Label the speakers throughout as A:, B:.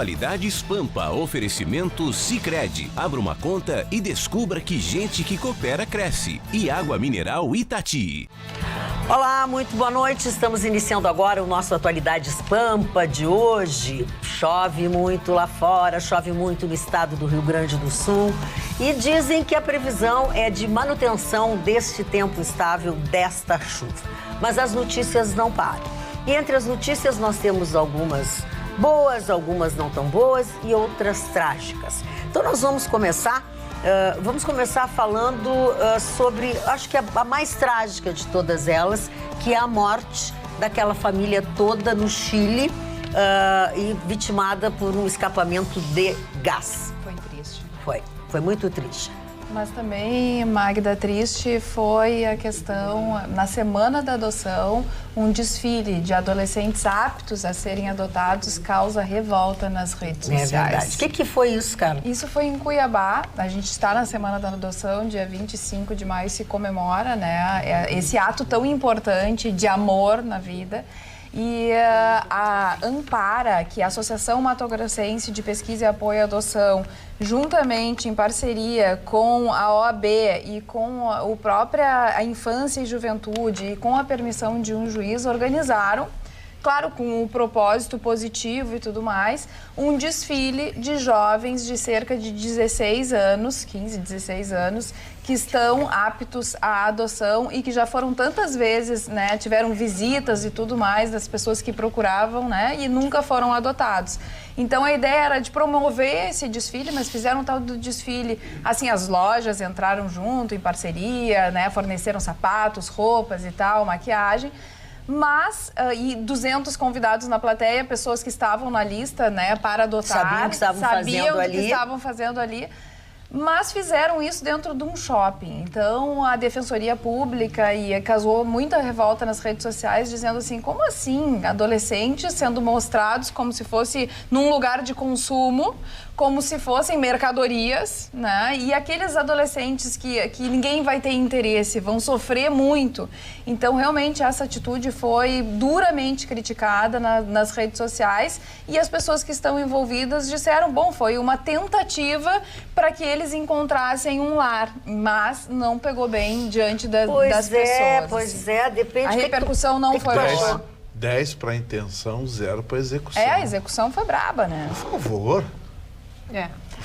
A: Atualidades Pampa, oferecimento Sicredi. Abra uma conta e descubra que gente que coopera cresce. E água mineral Itati.
B: Olá, muito boa noite. Estamos iniciando agora o nosso Atualidades Pampa de hoje. Chove muito lá fora, chove muito no estado do Rio Grande do Sul. E dizem que a previsão é de manutenção deste tempo estável desta chuva. Mas as notícias não param. E entre as notícias nós temos algumas boas, algumas não tão boas e outras trágicas. Então nós vamos começar falando sobre, acho que a mais trágica de todas elas, que é a morte daquela família toda no Chile e vitimada por um escapamento de gás.
C: Foi triste.
B: Foi muito triste.
C: Mas também, Magda, triste foi a questão, na semana da adoção, um desfile de adolescentes aptos a serem adotados causa revolta nas redes sociais.
B: É verdade. O que foi isso, cara?
C: Isso foi em Cuiabá. A gente está na semana da adoção, dia 25 de maio se comemora, né, esse ato tão importante de amor na vida. E a Ampara, que é a Associação Mato Grossense de Pesquisa e Apoio à Adoção, juntamente em parceria com a OAB e com a Infância e Juventude e com a permissão de um juiz, organizaram, claro, com um propósito positivo e tudo mais, um desfile de jovens de cerca de 16 anos, 15, 16 anos, que estão aptos à adoção e que já foram tantas vezes, né, tiveram visitas e tudo mais das pessoas que procuravam, né, e nunca foram adotados. Então a ideia era de promover esse desfile, mas fizeram um tal do desfile, assim, as lojas entraram junto, em parceria, né, forneceram sapatos, roupas e tal, maquiagem. Mas, e 200 convidados na plateia, pessoas que estavam na lista, né, para adotar.
B: Sabiam o que estavam
C: fazendo ali. Mas fizeram isso dentro de um shopping. Então, a Defensoria Pública causou muita revolta nas redes sociais, dizendo assim, como assim? Adolescentes sendo mostrados como se fosse num lugar de consumo, como se fossem mercadorias, né? E aqueles adolescentes que ninguém vai ter interesse, vão sofrer muito. Então, realmente, essa atitude foi duramente criticada nas redes sociais e as pessoas que estão envolvidas disseram, bom, foi uma tentativa para que eles encontrassem um lar, mas não pegou bem diante das pessoas.
B: Pois é, depende...
C: A repercussão não foi boa.
D: 10 para a intenção, 0 para a execução.
C: A execução foi braba, né?
D: Por favor.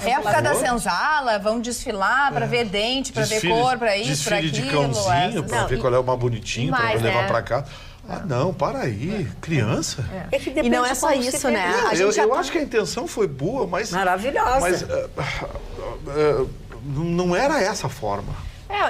C: Época da senzala, vão desfilar para ver dente, para ver cor, para isso, para aquilo.
D: Desfile de cãozinho, para ver qual é o mais bonitinho, para levar para casa. Ah, não, para aí, criança.
B: É que
E: e não é só isso, né?
D: Eu acho que a intenção foi boa, mas...
B: Maravilhosa.
D: Mas não era essa a forma.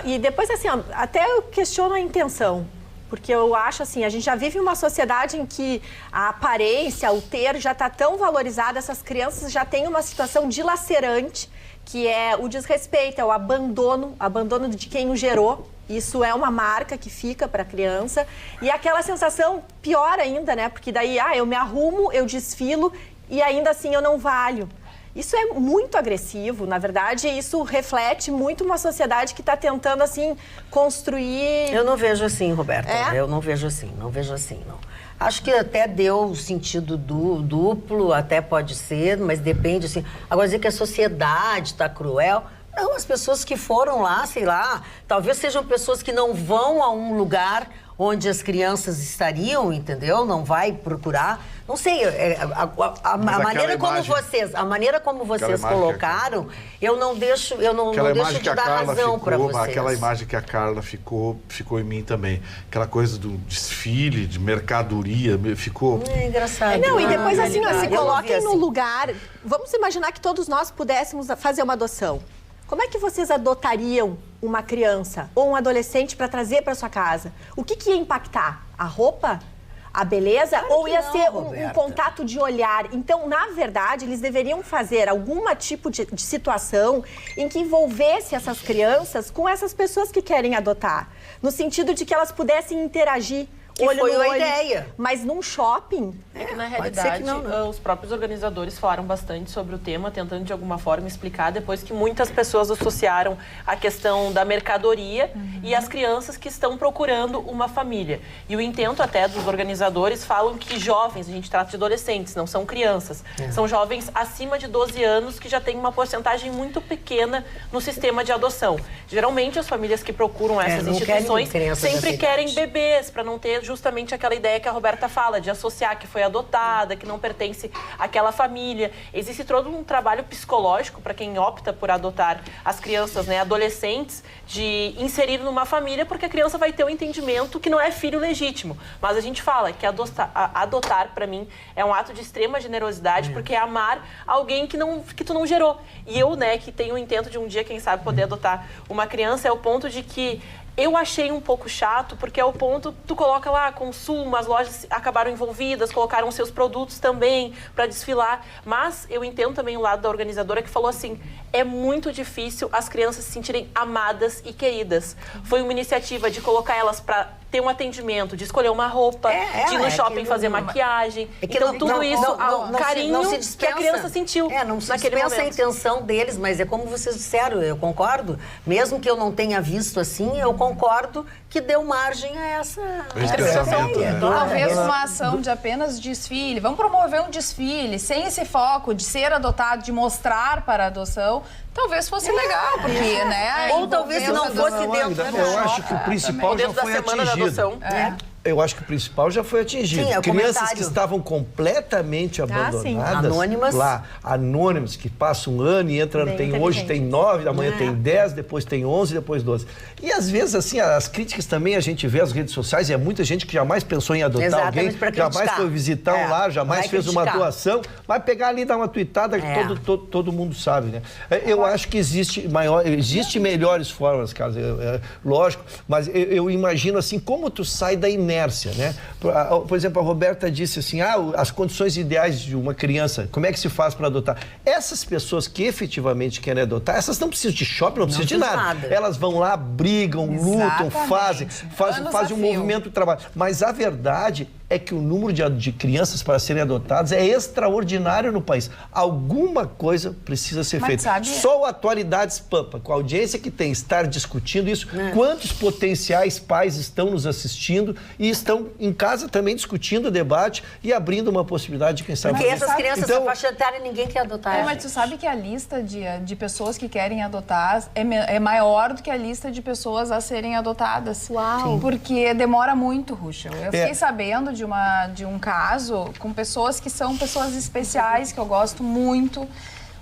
E: E depois, assim, ó, até eu questiono a intenção. Porque eu acho assim, a gente já vive uma sociedade em que a aparência, o ter já está tão valorizado, essas crianças já têm uma situação dilacerante, que é o desrespeito, é o abandono de quem o gerou. Isso é uma marca que fica para a criança. E aquela sensação pior ainda, né? Porque daí, eu me arrumo, eu desfilo e ainda assim eu não valho. Isso é muito agressivo, na verdade, isso reflete muito uma sociedade que está tentando, assim, construir...
B: Eu não vejo assim, Roberta,
E: É?
B: Eu não vejo assim, não. Acho que até deu sentido duplo, até pode ser, mas depende, assim... Agora, dizer que a sociedade está cruel... Não, as pessoas que foram lá, sei lá, talvez sejam pessoas que não vão a um lugar onde as crianças estariam, entendeu? Não vai procurar. Não sei, a maneira como vocês colocaram, eu não deixo de dar razão para vocês.
D: Aquela imagem que a Carla ficou em mim também. Aquela coisa do desfile, de mercadoria, ficou...
B: É engraçado.
E: Não, e depois assim, se coloquem no lugar... Vamos imaginar que todos nós pudéssemos fazer uma adoção. Como é que vocês adotariam uma criança ou um adolescente para trazer para sua casa? O que ia impactar? A roupa? A beleza?
B: Claro
E: ou ia
B: não,
E: ser
B: Roberta.
E: um contato de olhar? Então, na verdade, eles deveriam fazer algum tipo de situação em que envolvesse essas crianças com essas pessoas que querem adotar. No sentido de que elas pudessem interagir.
B: Que
E: olho
B: foi
E: no
B: a
E: olho.
B: ideia.
E: Mas num shopping...
F: É que, na
B: pode ser
F: realidade,
B: que não, né?
F: os próprios organizadores falaram bastante sobre o tema, tentando de alguma forma explicar, depois que muitas pessoas associaram a questão da mercadoria e as crianças que estão procurando uma família. E o intento até dos organizadores falam que jovens, a gente trata de adolescentes, não são crianças, são jovens acima de 12 anos que já têm uma porcentagem muito pequena no sistema de adoção. Geralmente, as famílias que procuram essas
B: não
F: instituições
B: querem crianças
F: sempre
B: dessa
F: querem
B: idade.
F: bebês, para não ter justamente aquela ideia que a Roberta fala, de associar que foi adotada, que não pertence àquela família. Existe todo um trabalho psicológico para quem opta por adotar as crianças, né, adolescentes, de inserir numa família, porque a criança vai ter um entendimento que não é filho legítimo. Mas a gente fala que adotar para mim, é um ato de extrema generosidade, porque é amar alguém que tu não gerou. E eu, né, que tenho o intento de um dia, quem sabe, poder adotar uma criança, é o ponto de que eu achei um pouco chato, porque é o ponto, tu coloca lá, consumo, as lojas acabaram envolvidas, colocaram seus produtos também para desfilar, mas eu entendo também o lado da organizadora que falou assim, é muito difícil as crianças se sentirem amadas e queridas. Foi uma iniciativa de colocar elas para ter um atendimento, de escolher uma roupa, de ir no shopping fazer maquiagem. Então, tudo isso, carinho que a criança sentiu
B: Não se
F: naquele
B: dispensa a
F: momento.
B: intenção deles, mas é como vocês disseram, eu concordo. Mesmo que eu não tenha visto assim, eu concordo que deu margem a essa
D: interpretação, né?
C: Talvez uma ação de apenas desfile. Vamos promover um desfile sem esse foco de ser adotado, de mostrar para a adoção. Talvez fosse legal, porque, né?
B: Ou talvez se não fosse dentro.
G: Eu acho que o principal já
F: Dentro da
G: foi
F: semana da
G: atingido.
F: adoção.
G: Eu acho que o principal já foi atingido.
B: Sim, é o
G: Crianças
B: comentário.
G: que estavam completamente abandonadas,
E: sim.
B: Anônimas.
G: lá, anônimas, que passam um ano e entram,
E: Bem
G: hoje tem 9, amanhã
B: É.
G: tem 10, depois tem 11, depois 12. E às vezes, assim, as críticas também a gente vê nas redes sociais, e é muita gente que jamais pensou em adotar
B: Exatamente,
G: alguém,
B: pra
G: jamais
B: criticar.
G: foi visitar um lar, jamais
B: vai
G: fez uma
B: criticar.
G: doação, vai pegar ali e dar uma tuitada que todo mundo sabe, né? Eu acho que existe melhores formas, Carlos, lógico, mas eu imagino assim, como tu sai da inércia, né? Por exemplo, a Roberta disse assim, as condições ideais de uma criança, como é que se faz para adotar? Essas pessoas que efetivamente querem adotar, essas não precisam de shopping, não precisam de nada. Elas vão lá, brigam, lutam, fazem um movimento de trabalho. Mas a verdade é que o número de crianças para serem adotadas é extraordinário no país. Alguma coisa precisa ser feita. Só o Atualidades Pampa, com a audiência que tem, estar discutindo isso, quantos potenciais pais estão nos assistindo e estão em casa também discutindo o debate e abrindo uma possibilidade de quem sabe.
B: Porque essas crianças,
G: então,
B: essa faixa etária, ninguém quer adotar.
C: Mas tu sabe que a lista de pessoas que querem adotar é maior do que a lista de pessoas a serem adotadas.
E: Uau!
C: Porque demora muito, Ruxa. Eu fiquei sabendo de um caso com pessoas que são pessoas especiais, que eu gosto muito.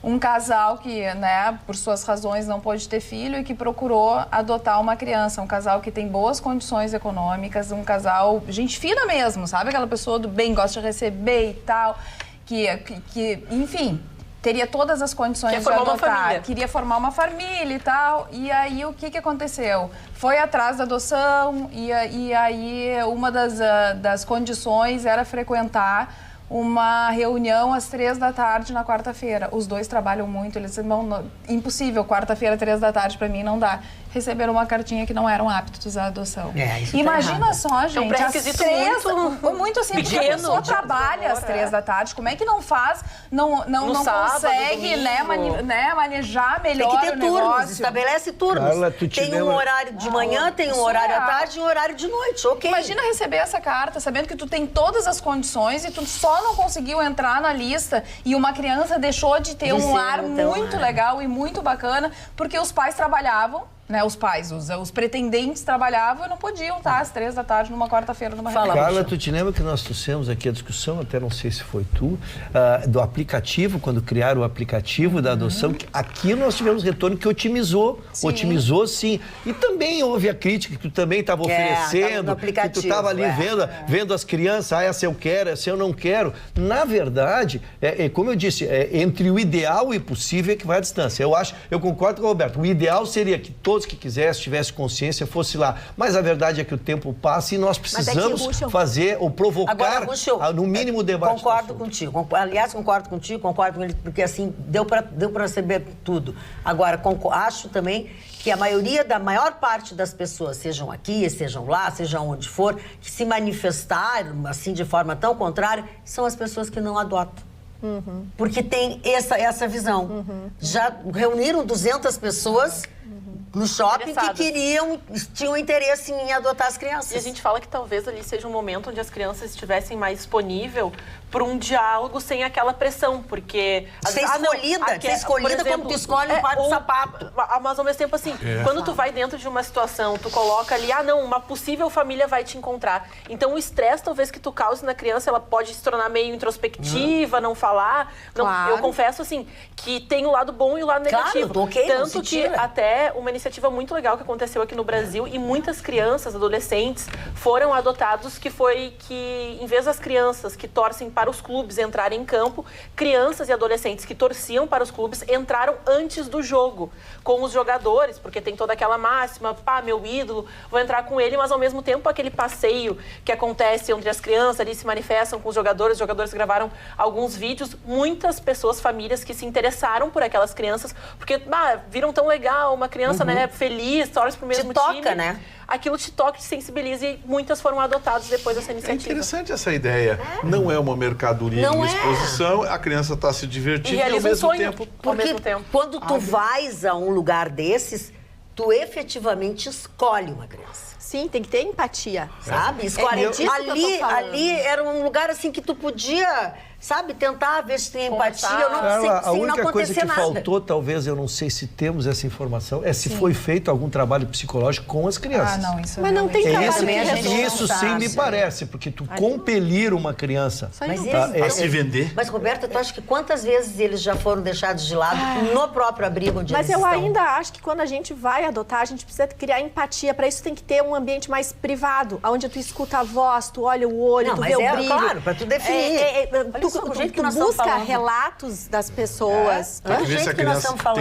C: Um casal que, né, por suas razões não pôde ter filho e que procurou adotar uma criança. Um casal que tem boas condições econômicas, um casal, gente fina mesmo, sabe? Aquela pessoa do bem, gosta de receber e tal, que enfim, teria todas as condições de adotar. Queria formar uma família e tal. E aí, o que aconteceu? Foi atrás da adoção e aí uma das condições era frequentar uma reunião às 3 da tarde na quarta-feira. Os dois trabalham muito, eles disseram, impossível, quarta-feira, 3 da tarde, pra mim não dá. Receberam uma cartinha que não eram aptos à adoção.
B: Isso
C: Imagina
B: tá
C: só, gente,
F: é um pré-requisito
C: muito assim, porque a pessoa trabalha às 3 da tarde, como é que não faz, não
F: sábado,
C: consegue, né, manejar melhor
B: tem que ter
C: o
B: turnos,
C: negócio.
B: estabelece turnos.
G: Carla,
B: tem um horário de manhã, tem um horário à tarde e um horário de noite, ok.
C: Imagina receber essa carta, sabendo que tu tem todas as condições e tu só não conseguiu entrar na lista e uma criança deixou de ter um lar muito legal e muito bacana, porque os pais trabalhavam, né, os pais, os pretendentes trabalhavam e não podiam estar às 3 da tarde numa quarta-feira numa reunião.
G: Carla, tu te lembra que nós trouxemos aqui a discussão, até não sei se foi tu, do aplicativo, quando criaram o aplicativo da adoção, que aqui nós tivemos retorno que otimizou sim. E também houve a crítica que tu também estava oferecendo, que tu estava ali vendo as crianças, essa eu quero, essa eu não quero. Na verdade, como eu disse, entre o ideal e o possível é que vai a distância. Eu concordo com o Roberto, o ideal seria que todos que quisessem, tivessem consciência, fosse lá. Mas a verdade é que o tempo passa e nós precisamos fazer ou provocar,
B: agora, Ruxo,
G: no mínimo, o debate.
B: Concordo contigo. Aliás, concordo contigo com ele, porque assim, deu para saber tudo. Agora, acho também que a maior parte das pessoas, sejam aqui, sejam lá, seja onde for, que se manifestaram assim de forma tão contrária, são as pessoas que não adotam. Porque tem essa visão. Já reuniram 200 pessoas no shopping que tinham interesse em adotar as crianças.
F: E a gente fala que talvez ali seja um momento onde as crianças estivessem mais disponíveis para um diálogo sem aquela pressão, porque...
B: Ser escolhida como tu escolhe um par de sapato.
F: Mas ao mesmo tempo, assim, quando tu vai dentro de uma situação, tu coloca ali, uma possível família vai te encontrar. Então o estresse talvez que tu cause na criança, ela pode se tornar meio introspectiva, não falar. Claro. Eu confesso, assim, que tem o lado bom e o lado negativo. Tanto que até uma iniciativa muito legal que aconteceu aqui no Brasil e muitas crianças, adolescentes, foram adotados, que foi que, em vez das crianças que torcem para os clubes entrarem em campo, crianças e adolescentes que torciam para os clubes entraram antes do jogo com os jogadores, porque tem toda aquela máxima, meu ídolo, vou entrar com ele, mas ao mesmo tempo aquele passeio que acontece onde as crianças ali se manifestam com os jogadores gravaram alguns vídeos, muitas pessoas, famílias que se interessaram por aquelas crianças, porque viram tão legal, uma criança né, feliz, torce pro mesmo time.
B: Toca, né?
F: Aquilo te toca, te sensibiliza e muitas foram adotadas depois dessa iniciativa.
D: É interessante essa ideia. Não é uma mercadoria em exposição, a criança está se divertindo e ao mesmo tempo...
B: Porque quando tu vais a um lugar desses, tu efetivamente escolhe uma criança.
E: Sim, tem que ter empatia.
B: Sabe? Escolhe. Ali era um lugar assim que tu podia... Sabe, tentar ver se tem empatia, eu não sei,
G: a única
B: não
G: coisa que
B: nada.
G: faltou, talvez, eu não sei se temos essa informação, é se foi feito algum trabalho psicológico com as crianças.
E: Mas não tem trabalho.
G: Isso sim me parece, porque tu compelir uma criança
D: a se vender.
B: Mas, Roberta, tu acha que quantas vezes eles já foram deixados de lado no próprio abrigo onde eles estão?
E: Mas eu ainda acho que quando a gente vai adotar, a gente precisa criar empatia. Para isso tem que ter um ambiente mais privado, onde tu escuta a voz, tu olha o olho, tu vê o brilho.
B: Claro, para tu definir.
E: Tu busca relatos das pessoas.
D: Tem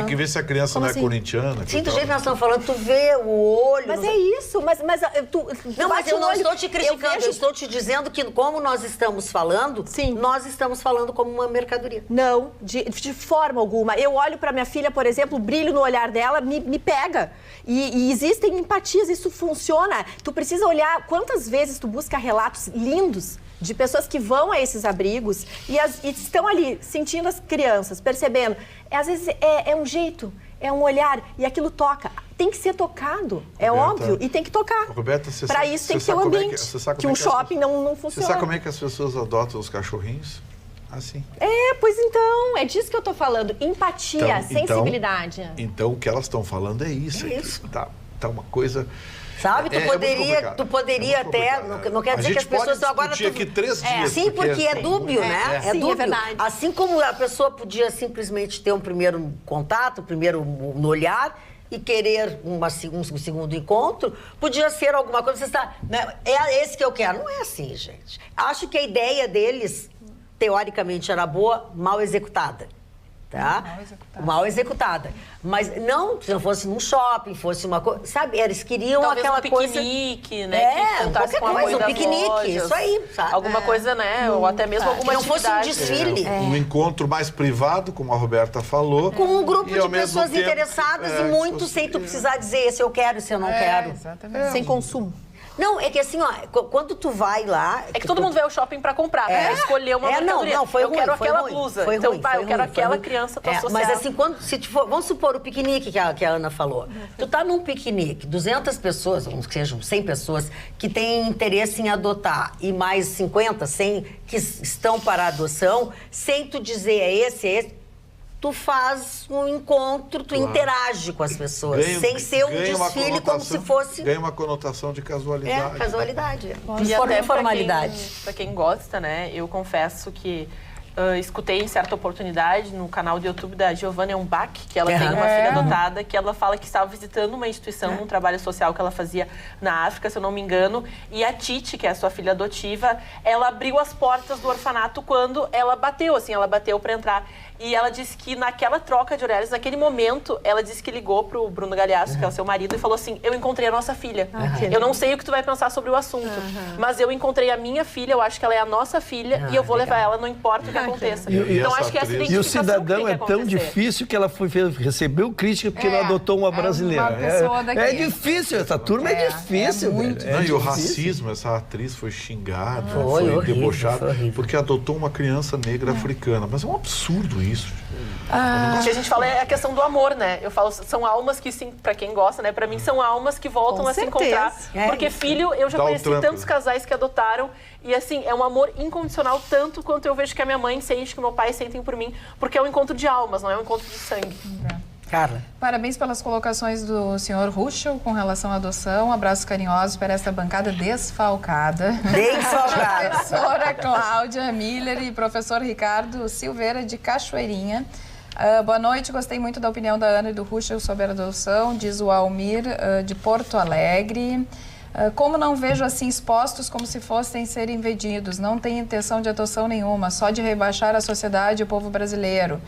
D: que ver se a criança não é corintiana.
B: Sim, do jeito que nós estamos falando, tu vê o olho.
E: Mas é isso, mas
B: não, mas eu não estou te criticando, eu estou te dizendo que como nós estamos falando, nós estamos falando como uma mercadoria.
E: Não, de forma alguma. Eu olho para minha filha, por exemplo, o brilho no olhar dela me pega. E existem empatias, isso funciona. Tu precisa olhar quantas vezes tu busca relatos lindos de pessoas que vão a esses abrigos e estão ali sentindo as crianças, percebendo. Às vezes é um jeito, é um olhar e aquilo toca. Tem que ser tocado, é óbvio, e tem que tocar.
D: Roberta,
E: para isso tem que ter um ambiente, que um shopping não funciona.
D: Você sabe como é que as pessoas adotam os cachorrinhos? Assim.
E: Pois então, é disso que eu tô falando. Empatia, sensibilidade.
D: Então, o que elas estão falando é isso. Tá uma coisa...
B: Sabe, tu poderia até, não quer dizer que as pessoas estão agora...
D: aqui 3 dias.
B: Sim, porque é dúbio, né?
E: É dúbio. É verdade.
B: Assim como a pessoa podia simplesmente ter um primeiro contato, primeiro no olhar e querer um segundo encontro, podia ser alguma coisa, né? É esse que eu quero. Não é assim, gente. Acho que a ideia deles, teoricamente, era boa, mal executada. Tá? Mal executada. Mas não, se não fosse num shopping, fosse uma coisa... Sabe, eles queriam
F: talvez
B: aquela
F: um piquenique,
B: coisa...
F: né?
B: Qualquer coisa, um piquenique,
F: lojas,
B: isso aí, sabe?
F: Alguma coisa, né? Ou até mesmo alguma atividade.
B: Que não fosse um desfile.
D: Um encontro mais privado, como a Roberta falou.
B: Com um grupo de pessoas interessadas e muito sem tu precisar dizer esse eu quero, esse eu não quero.
E: Exatamente. Sem consumo.
B: Não, é que assim, quando tu vai lá...
F: É que todo mundo vai ao shopping pra comprar, pra escolher uma mercadoria.
B: Não, foi
F: ruim,
B: quero
F: aquela
B: ruim,
F: blusa.
B: Foi
F: então,
B: ruim,
F: eu quero aquela criança pra associar.
B: Mas assim, vamos supor o piquenique que a Ana falou. Tu tá num piquenique, 200 pessoas, ou sejam 100 pessoas, que têm interesse em adotar, e mais 50, 100 que estão para a adoção, sem tu dizer é esse... Tu faz um encontro, tu interage com as pessoas, sem ser um desfile como se fosse...
D: Ganha uma conotação de casualidade.
B: Casualidade.
F: E até formalidade. Pra quem gosta, né, eu confesso que escutei em certa oportunidade no canal do YouTube da Giovanna Umbach, que ela tem uma filha adotada, que ela fala que estava visitando uma instituição, um trabalho social que ela fazia na África, se eu não me engano, e a Titi, que é a sua filha adotiva, ela abriu as portas do orfanato quando ela bateu, assim, ela bateu para entrar. E ela disse que naquela troca de olhares, naquele momento, ela disse que ligou pro Bruno Galhaço, que é o seu marido, e falou assim, eu encontrei a nossa filha. Eu não sei o que tu vai pensar sobre o assunto, mas eu encontrei a minha filha, eu acho que ela é a nossa filha, e eu vou levar ela, não importa o que aconteça. Então, acho que essa identificação
G: e o cidadão
F: que
G: é tão difícil que ela recebeu crítica porque não adotou uma brasileira.
C: Uma pessoa daqui.
G: É difícil, essa turma é difícil.
C: muito
G: velho.
D: E o racismo, essa atriz foi xingada,
B: Foi horrível,
D: debochada,
B: foi horrível.
D: porque adotou uma criança negra africana. Mas é um absurdo isso.
F: O que a gente fala é a questão do amor, né? Eu falo, são almas que, sim, pra quem gosta, né? Pra mim, são almas que voltam
E: Com
F: a se
E: certeza.
F: encontrar. Porque filho, eu já
D: Dá o
F: conheci
D: trampo.
F: tantos casais que adotaram. E, assim, é um amor incondicional, tanto quanto eu vejo que a minha mãe sente, que o meu pai sentem por mim. Porque é um encontro de almas, não é um encontro de sangue.
B: Carla.
C: Parabéns pelas colocações do senhor Ruschel com relação à adoção. Abraços carinhosos para esta bancada desfalcada.
B: Bem salgado.
C: Professora Cláudia Miller e professor Ricardo Silveira de Cachoeirinha. Boa noite, gostei muito da opinião da Ana e do Ruschel sobre a adoção, diz o Almir de Porto Alegre. Como não vejo assim expostos como se fossem serem vendidos, não tem intenção de adoção nenhuma, só de rebaixar a sociedade e o povo brasileiro.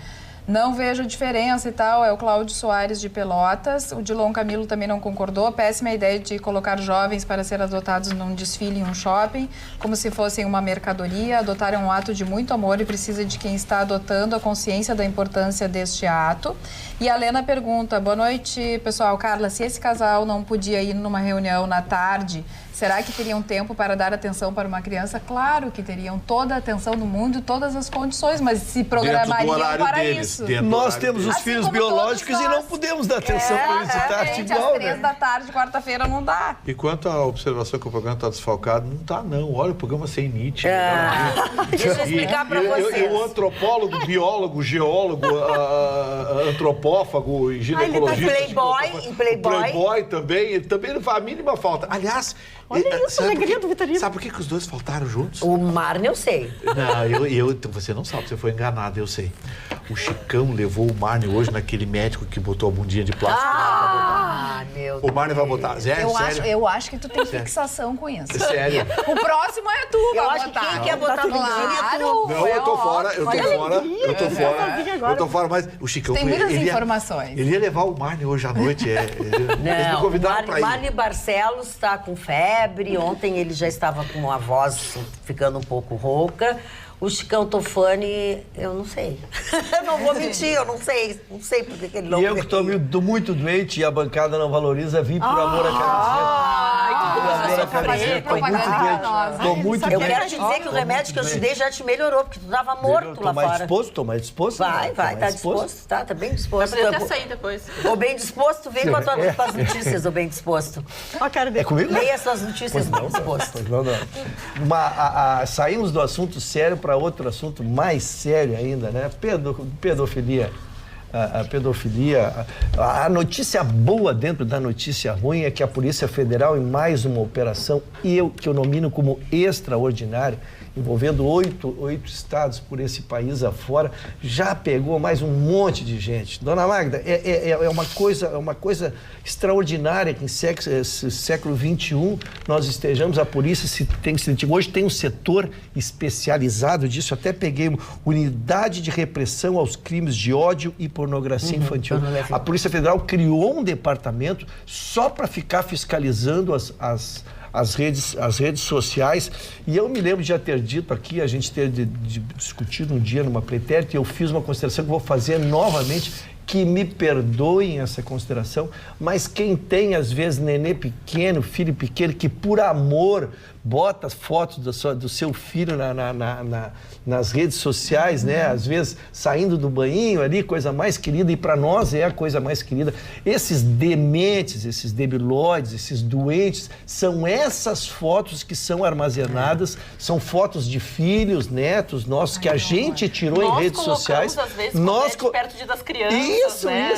C: Não vejo diferença e tal, é o Cláudio Soares de Pelotas. O Dilon Camilo também não concordou. Péssima ideia de colocar jovens para ser adotados num desfile em um shopping, como se fossem uma mercadoria. Adotar é um ato de muito amor e precisa de quem está adotando a consciência da importância deste ato. E a Lena pergunta, boa noite, pessoal. Carla, se esse casal não podia ir numa reunião na tarde, será que teriam tempo para dar atenção para uma criança? Claro que teriam toda a atenção do mundo, todas as condições, mas se programariam para isso.
G: Nós temos os
C: Assim
G: filhos
C: como
G: biológicos
C: todos
G: e não
C: nós.
G: podemos dar atenção para eles de tarde
C: Exatamente,
G: igual,
C: às 3
G: né?
C: da tarde, quarta-feira, não dá.
D: E quanto à observação que o programa está desfalcado, não está não. Olha o programa sem Nietzsche.
B: Deixa eu explicar para
D: E
B: vocês.
D: o antropólogo, biólogo, geólogo, antropófago, e ginecologista.
B: Playboy,
D: O
B: Playboy.
D: Playboy também, ele também não faz a mínima falta. Aliás,
E: Olha isso,
D: sabe
E: alegria
D: por
E: do Vitorino.
D: Sabe por que os dois faltaram juntos?
B: O Marne eu sei.
D: Não, você não sabe, você foi enganado, eu sei. O Chicão levou o Marne hoje naquele médico que botou a bundinha de plástico.
B: Meu
D: O Marne vai botar. Sério?
C: Eu acho que tu tem fixação com isso.
D: Sério.
C: O próximo é tu,
B: Eu
C: vai
B: acho que
C: botar.
B: quem quer botar bundinha é tu.
D: Não, eu tô fora, eu tô fora, mas o Chicão
C: Tem
D: foi.
C: muitas
D: ele ia-
C: informações.
D: Ele ia levar o Marne hoje à noite. Eles me
B: Não,
D: convidaram pra ir.
B: Marne Barcelos está com febre. Ontem ele já estava com a voz ficando um pouco rouca. O Chicão Tofani, eu não sei. Não vou mentir, eu não sei. Não sei porque que ele não
G: E eu que estou muito doente e a bancada não valoriza, vim por amor à camiseta. Estou muito
B: Eu
G: doente.
B: quero te dizer que o remédio que eu te dei já te melhorou, porque tu estava morto lá fora.
G: Tô mais disposto.
B: Vai, tá disposto, tá bem
F: Vai
B: disposto.
F: poder até sair depois.
B: Ô, bem disposto, vem com as tuas notícias, ô bem disposto.
E: Ó a cara dele.
G: É comigo?
B: Leia as suas notícias, bem disposto.
G: Não. Saímos do assunto sério para outro assunto mais sério ainda, né? Pedofilia. A pedofilia. A notícia boa dentro da notícia ruim é que a Polícia Federal, em mais uma operação, que eu nomino como extraordinária, envolvendo oito estados por esse país afora, já pegou mais um monte de gente. Dona Magda, é uma coisa extraordinária que em século XXI nós estejamos, a polícia hoje tem um setor especializado disso, até peguei unidade de repressão aos crimes de ódio e pornografia infantil. A Polícia Federal criou um departamento só para ficar fiscalizando as redes sociais, e eu me lembro de já ter dito aqui, a gente ter discutido um dia numa pretérita, e eu fiz uma consideração que vou fazer novamente, que me perdoem essa consideração, mas quem tem, às vezes, nenê pequeno, filho pequeno, que por amor bota fotos do seu filho nas redes sociais, né? Às vezes saindo do banhinho ali, coisa mais querida, e para nós é a coisa mais querida. Esses dementes, esses debilóides, esses doentes, são essas fotos que são armazenadas, são fotos de filhos, netos nossos, que a gente tirou em redes sociais.
F: Às vezes, perto das crianças,
G: isso,
F: né?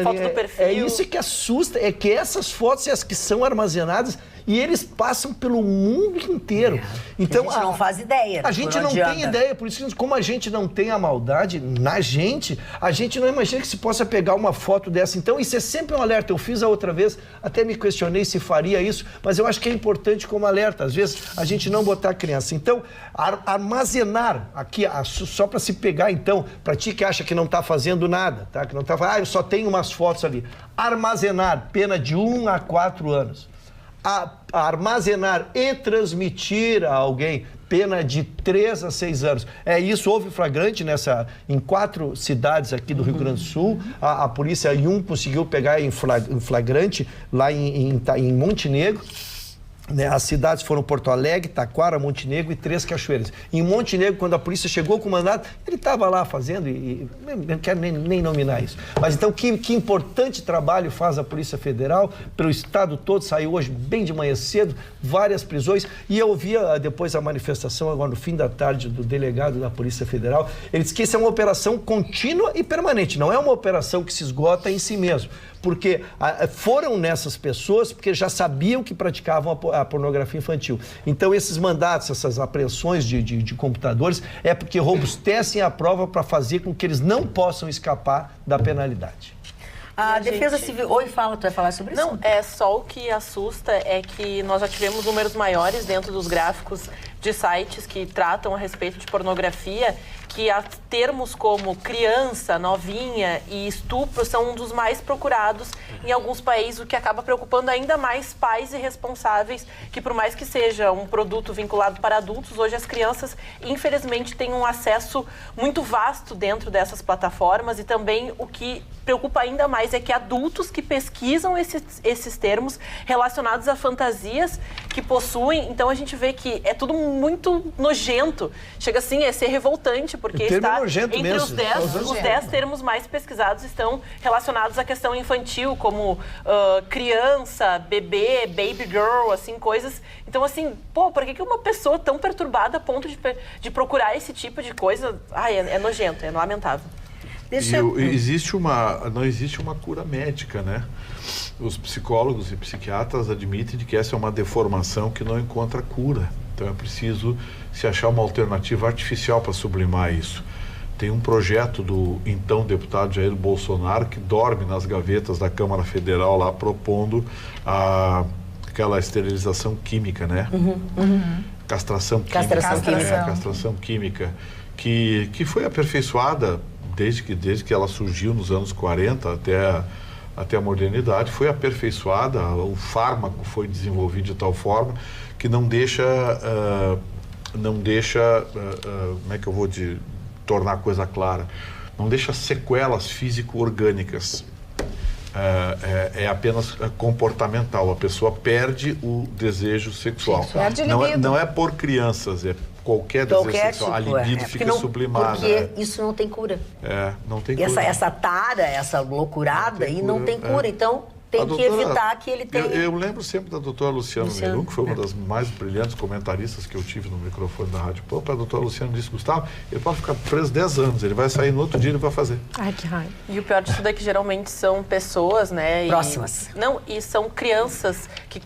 F: Foto do perfil.
G: É isso que assusta, é que essas fotos, as que são armazenadas, E eles passam pelo mundo inteiro. Então,
B: a gente não faz ideia.
G: A gente não tem ideia, por isso que como a gente não tem a maldade na gente, a gente não imagina que se possa pegar uma foto dessa. Então, isso é sempre um alerta. Eu fiz a outra vez, até me questionei se faria isso, mas eu acho que é importante como alerta. Às vezes, a gente não botar a criança. Então, armazenar aqui, só para se pegar, então, para ti que acha que não está fazendo nada, tá? Que não tá, eu só tenho umas fotos ali. Armazenar, pena de 1 a 4 anos. Armazenar e transmitir a alguém, pena de 3 a 6 anos. Isso houve flagrante em 4 cidades aqui do Rio Grande do Sul. A polícia conseguiu pegar em flagrante lá em Montenegro. As cidades foram Porto Alegre, Taquara, Montenegro e 3 Cachoeiras. Em Montenegro, quando a polícia chegou com o mandato, ele estava lá fazendo, e não quero nem nominar isso. Mas então, que importante trabalho faz a Polícia Federal, pelo estado todo, saiu hoje bem de manhã cedo, várias prisões, e eu via depois a manifestação, agora no fim da tarde, do delegado da Polícia Federal. Ele disse que isso é uma operação contínua e permanente, não é uma operação que se esgota em si mesmo. Porque foram nessas pessoas porque já sabiam que praticavam a pornografia infantil. Então, esses mandatos, essas apreensões de computadores, é porque robustecem a prova para fazer com que eles não possam escapar da penalidade.
B: A Defesa Civil... Oi, fala, tu vai falar sobre isso?
F: Não, só o que assusta é que nós já tivemos números maiores dentro dos gráficos de sites que tratam a respeito de pornografia, que termos como criança, novinha e estupro são um dos mais procurados em alguns países, o que acaba preocupando ainda mais pais e responsáveis, que por mais que seja um produto vinculado para adultos, hoje as crianças, infelizmente, têm um acesso muito vasto dentro dessas plataformas, e também o que preocupa ainda mais é que adultos que pesquisam esses termos relacionados a fantasias que possuem, então a gente vê que é tudo muito nojento, chega assim a ser revoltante, porque está entre mesmo. os 10 termos mais pesquisados estão relacionados à questão infantil, como criança, bebê, baby girl, assim, coisas. Então, assim, por que uma pessoa tão perturbada a ponto de procurar esse tipo de coisa? É nojento, é lamentável.
D: Não existe uma cura médica, né? Os psicólogos e psiquiatras admitem que essa é uma deformação que não encontra cura. Então é preciso se achar uma alternativa artificial para sublimar isso. Tem um projeto do então deputado Jair Bolsonaro que dorme nas gavetas da Câmara Federal lá propondo aquela esterilização química, né? Castração química, que foi aperfeiçoada desde que ela surgiu nos anos 40 até a modernidade, foi aperfeiçoada, o fármaco foi desenvolvido de tal forma que não deixa, como é que eu vou tornar a coisa clara, não deixa sequelas físico-orgânicas, é apenas comportamental, a pessoa perde o desejo sexual. Não é por crianças, é qualquer desejo sexual, a libido fica sublimada.
B: Porque isso não tem cura.
D: Não tem cura.
B: Essa tara, essa loucurada aí não tem cura, então tem que evitar que ele tenha...
D: Eu lembro sempre da doutora Luciana Merum, que foi uma das mais brilhantes comentaristas que eu tive no microfone da Rádio Pampa. A doutora Luciana disse, Gustavo, ele pode ficar preso 10 anos, ele vai sair no outro dia e ele vai fazer.
E: Ai, que raiva.
F: E o pior disso é que geralmente são pessoas, né?
B: Próximas.
F: E são crianças que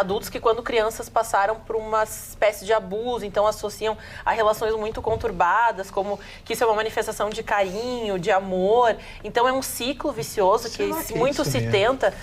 F: adultos que quando crianças passaram por uma espécie de abuso, então associam a relações muito conturbadas, como que isso é uma manifestação de carinho, de amor. Então é um ciclo vicioso que muito se tenta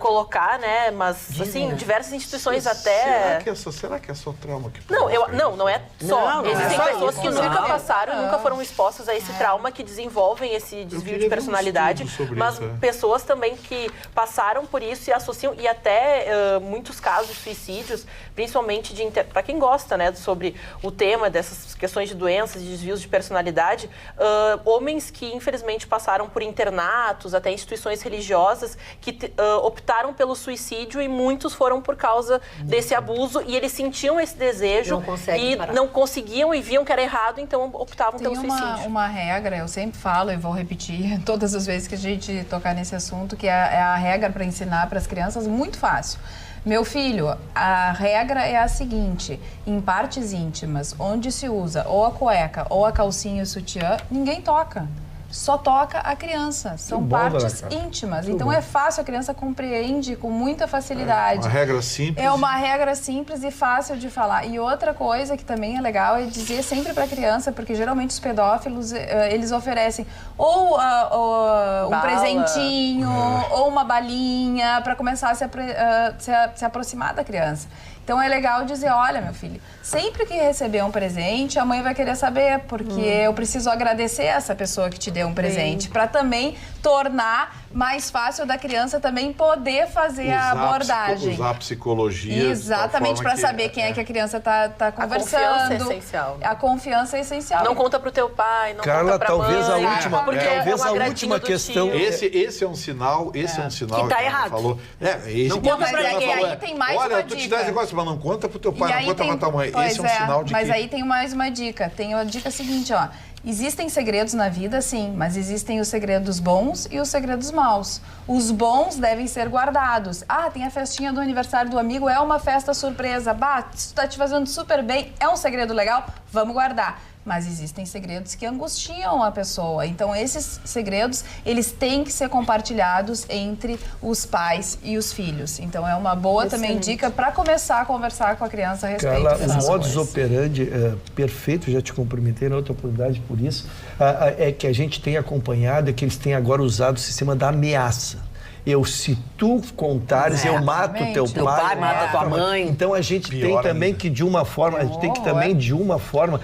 F: colocar, né? Mas, assim, diversas instituições até...
D: Será que é só trauma que...
F: Não é só. Existem pessoas que nunca
B: isso.
F: passaram, nunca foram expostas a esse trauma, que desenvolvem esse desvio de personalidade, mas pessoas também que passaram por isso e associam, e até muitos casos de suicídios, principalmente para quem gosta, né, sobre o tema dessas questões de doenças, de desvios de personalidade, homens que infelizmente passaram por internatos, até instituições religiosas, que optaram pelo suicídio, e muitos foram por causa desse abuso, e eles sentiam esse desejo não conseguiam e viam que era errado, então optavam pelo suicídio.
C: Tem uma regra, eu sempre falo e vou repetir todas as vezes que a gente tocar nesse assunto, que é a regra para ensinar para as crianças, muito fácil. Meu filho, a regra é a seguinte: em partes íntimas, onde se usa ou a cueca ou a calcinha e o sutiã, ninguém toca. só toca a criança. São partes íntimas. Então é fácil, a criança compreende com muita facilidade.
D: Uma regra simples.
C: É uma regra simples e fácil de falar. E outra coisa que também é legal é dizer sempre para a criança, porque geralmente os pedófilos, eles oferecem ou um presentinho, ou uma balinha, para começar a se aproximar da criança. Então é legal dizer, olha, meu filho, sempre que receber um presente, a mãe vai querer saber, porque eu preciso agradecer essa pessoa que te deu um presente, para também tornar mais fácil da criança também poder fazer a abordagem.
D: Usar a psicologia.
C: Exatamente, para saber quem é que a criança está conversando.
F: A confiança é essencial.
C: A confiança é essencial.
F: Não conta pro teu pai, não
G: Carla,
F: conta pra mãe.
G: talvez a última,
F: talvez
G: a última questão.
D: Esse é um sinal,
B: que tá errado.
D: Falou.
B: Não conta pra ninguém.
C: Aí tem mais
D: olha,
C: uma
D: tu te
C: dica.
D: dá esse negócio, mas não conta pro teu pai, não conta pra tua mãe. Esse é um sinal de
C: mas
D: que...
C: aí tem mais uma dica. Tem a dica seguinte, ó. Existem segredos na vida, sim, mas existem os segredos bons e os segredos maus. Os bons devem ser guardados. Ah, tem a festinha do aniversário do amigo, é uma festa surpresa. Bah, isso tá te fazendo super bem, é um segredo legal, vamos guardar. Mas existem segredos que angustiam a pessoa. Então, esses segredos, eles têm que ser compartilhados entre os pais e os filhos. Então, é uma boa também dica para começar a conversar com a criança a respeito
G: Carla,
C: dessas
G: o modus
C: coisas.
G: operandi perfeito, já te cumprimentei na outra oportunidade por isso, é que a gente tem acompanhado, é que eles têm agora usado o sistema da ameaça. Se tu contares, eu mato teu pai,
B: mata tua mãe.
G: Então a gente tem também que, de uma forma, a gente tem que também, de uma forma,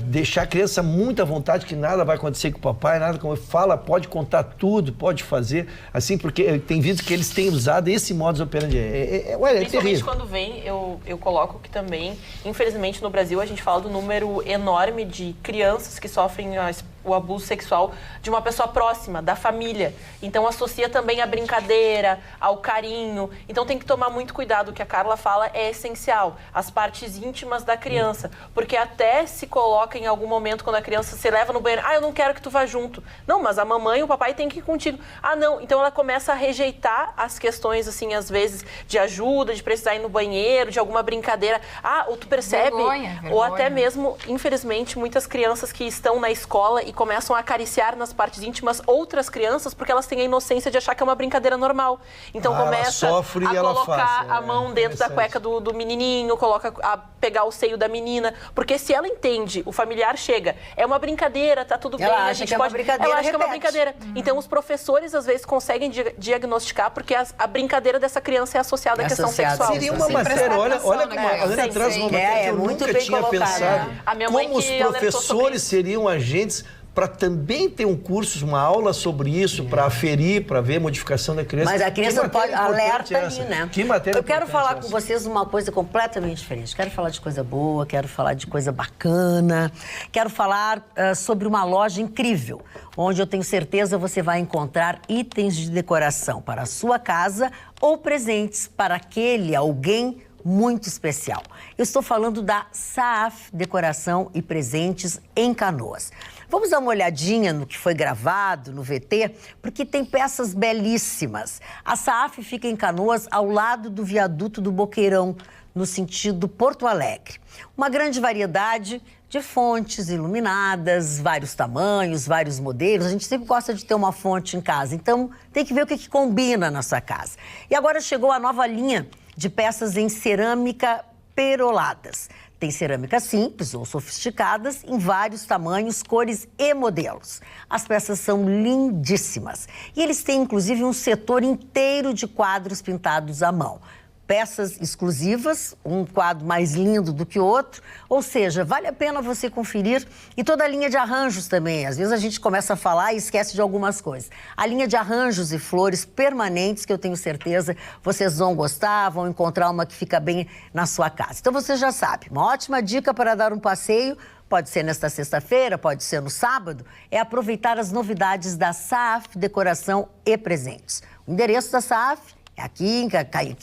G: deixar a criança muito à vontade, que nada vai acontecer com o papai, nada como fala, pode contar tudo, pode fazer, assim, porque tem visto que eles têm usado esse modus operandi. É
F: Principalmente
G: terrível.
F: quando vem, eu coloco que também, infelizmente no Brasil, a gente fala do número enorme de crianças que sofrem o abuso sexual de uma pessoa próxima, da família. Então associa também a brincadeira, ao carinho. Então tem que tomar muito cuidado. O que a Carla fala é essencial. As partes íntimas da criança. Porque até se coloca em algum momento, quando a criança se leva no banheiro, eu não quero que tu vá junto. Não, mas a mamãe e o papai têm que ir contigo. Não. Então ela começa a rejeitar as questões, assim, às vezes, de ajuda, de precisar ir no banheiro, de alguma brincadeira. Ou tu percebe,
C: vergonha.
F: ou até mesmo, infelizmente, muitas crianças que estão na escola e começam a acariciar nas partes íntimas outras crianças porque elas têm a inocência de achar que é uma brincadeira normal. Então começa a colocar a mão dentro da cueca do menininho, a pegar o seio da menina, porque se ela entende, o familiar chega, é uma brincadeira, tá tudo bem, a gente pode... Ela acha que é uma brincadeira. Então os professores às vezes conseguem diagnosticar porque a brincadeira dessa criança é associada à questão sexual.
G: Seria uma matéria, olha como a Ana traz uma matéria que eu
B: muito
G: nunca
B: bem
G: tinha pensado.
F: A minha mãe
G: Como os professores seriam agentes para também ter um curso, uma aula sobre isso, para aferir, para ver a modificação da criança.
B: Mas a criança pode alerta ali, né?
G: Que matéria.
B: Eu quero falar com vocês uma coisa completamente diferente. Quero falar de coisa boa, quero falar de coisa bacana, quero falar sobre uma loja incrível, onde eu tenho certeza você vai encontrar itens de decoração para a sua casa ou presentes para aquele alguém muito especial. Eu estou falando da Saaf Decoração e Presentes em Canoas. Vamos dar uma olhadinha no que foi gravado no VT, porque tem peças belíssimas. A Saaf fica em Canoas, ao lado do viaduto do Boqueirão, no sentido Porto Alegre. Uma grande variedade de fontes iluminadas, vários tamanhos, vários modelos. A gente sempre gosta de ter uma fonte em casa, então tem que ver o que combina na sua casa. E agora chegou a nova linha de peças em cerâmica peroladas. Tem cerâmica simples ou sofisticadas em vários tamanhos, cores e modelos. As peças são lindíssimas. E eles têm, inclusive, um setor inteiro de quadros pintados à mão. Peças exclusivas, um quadro mais lindo do que o outro, ou seja, vale a pena você conferir. E toda a linha de arranjos também, às vezes a gente começa a falar e esquece de algumas coisas. A linha de arranjos e flores permanentes, que eu tenho certeza vocês vão gostar, vão encontrar uma que fica bem na sua casa. Então você já sabe, uma ótima dica para dar um passeio, pode ser nesta sexta-feira, pode ser no sábado, é aproveitar as novidades da Saaf Decoração e Presentes. O endereço da Saaf é aqui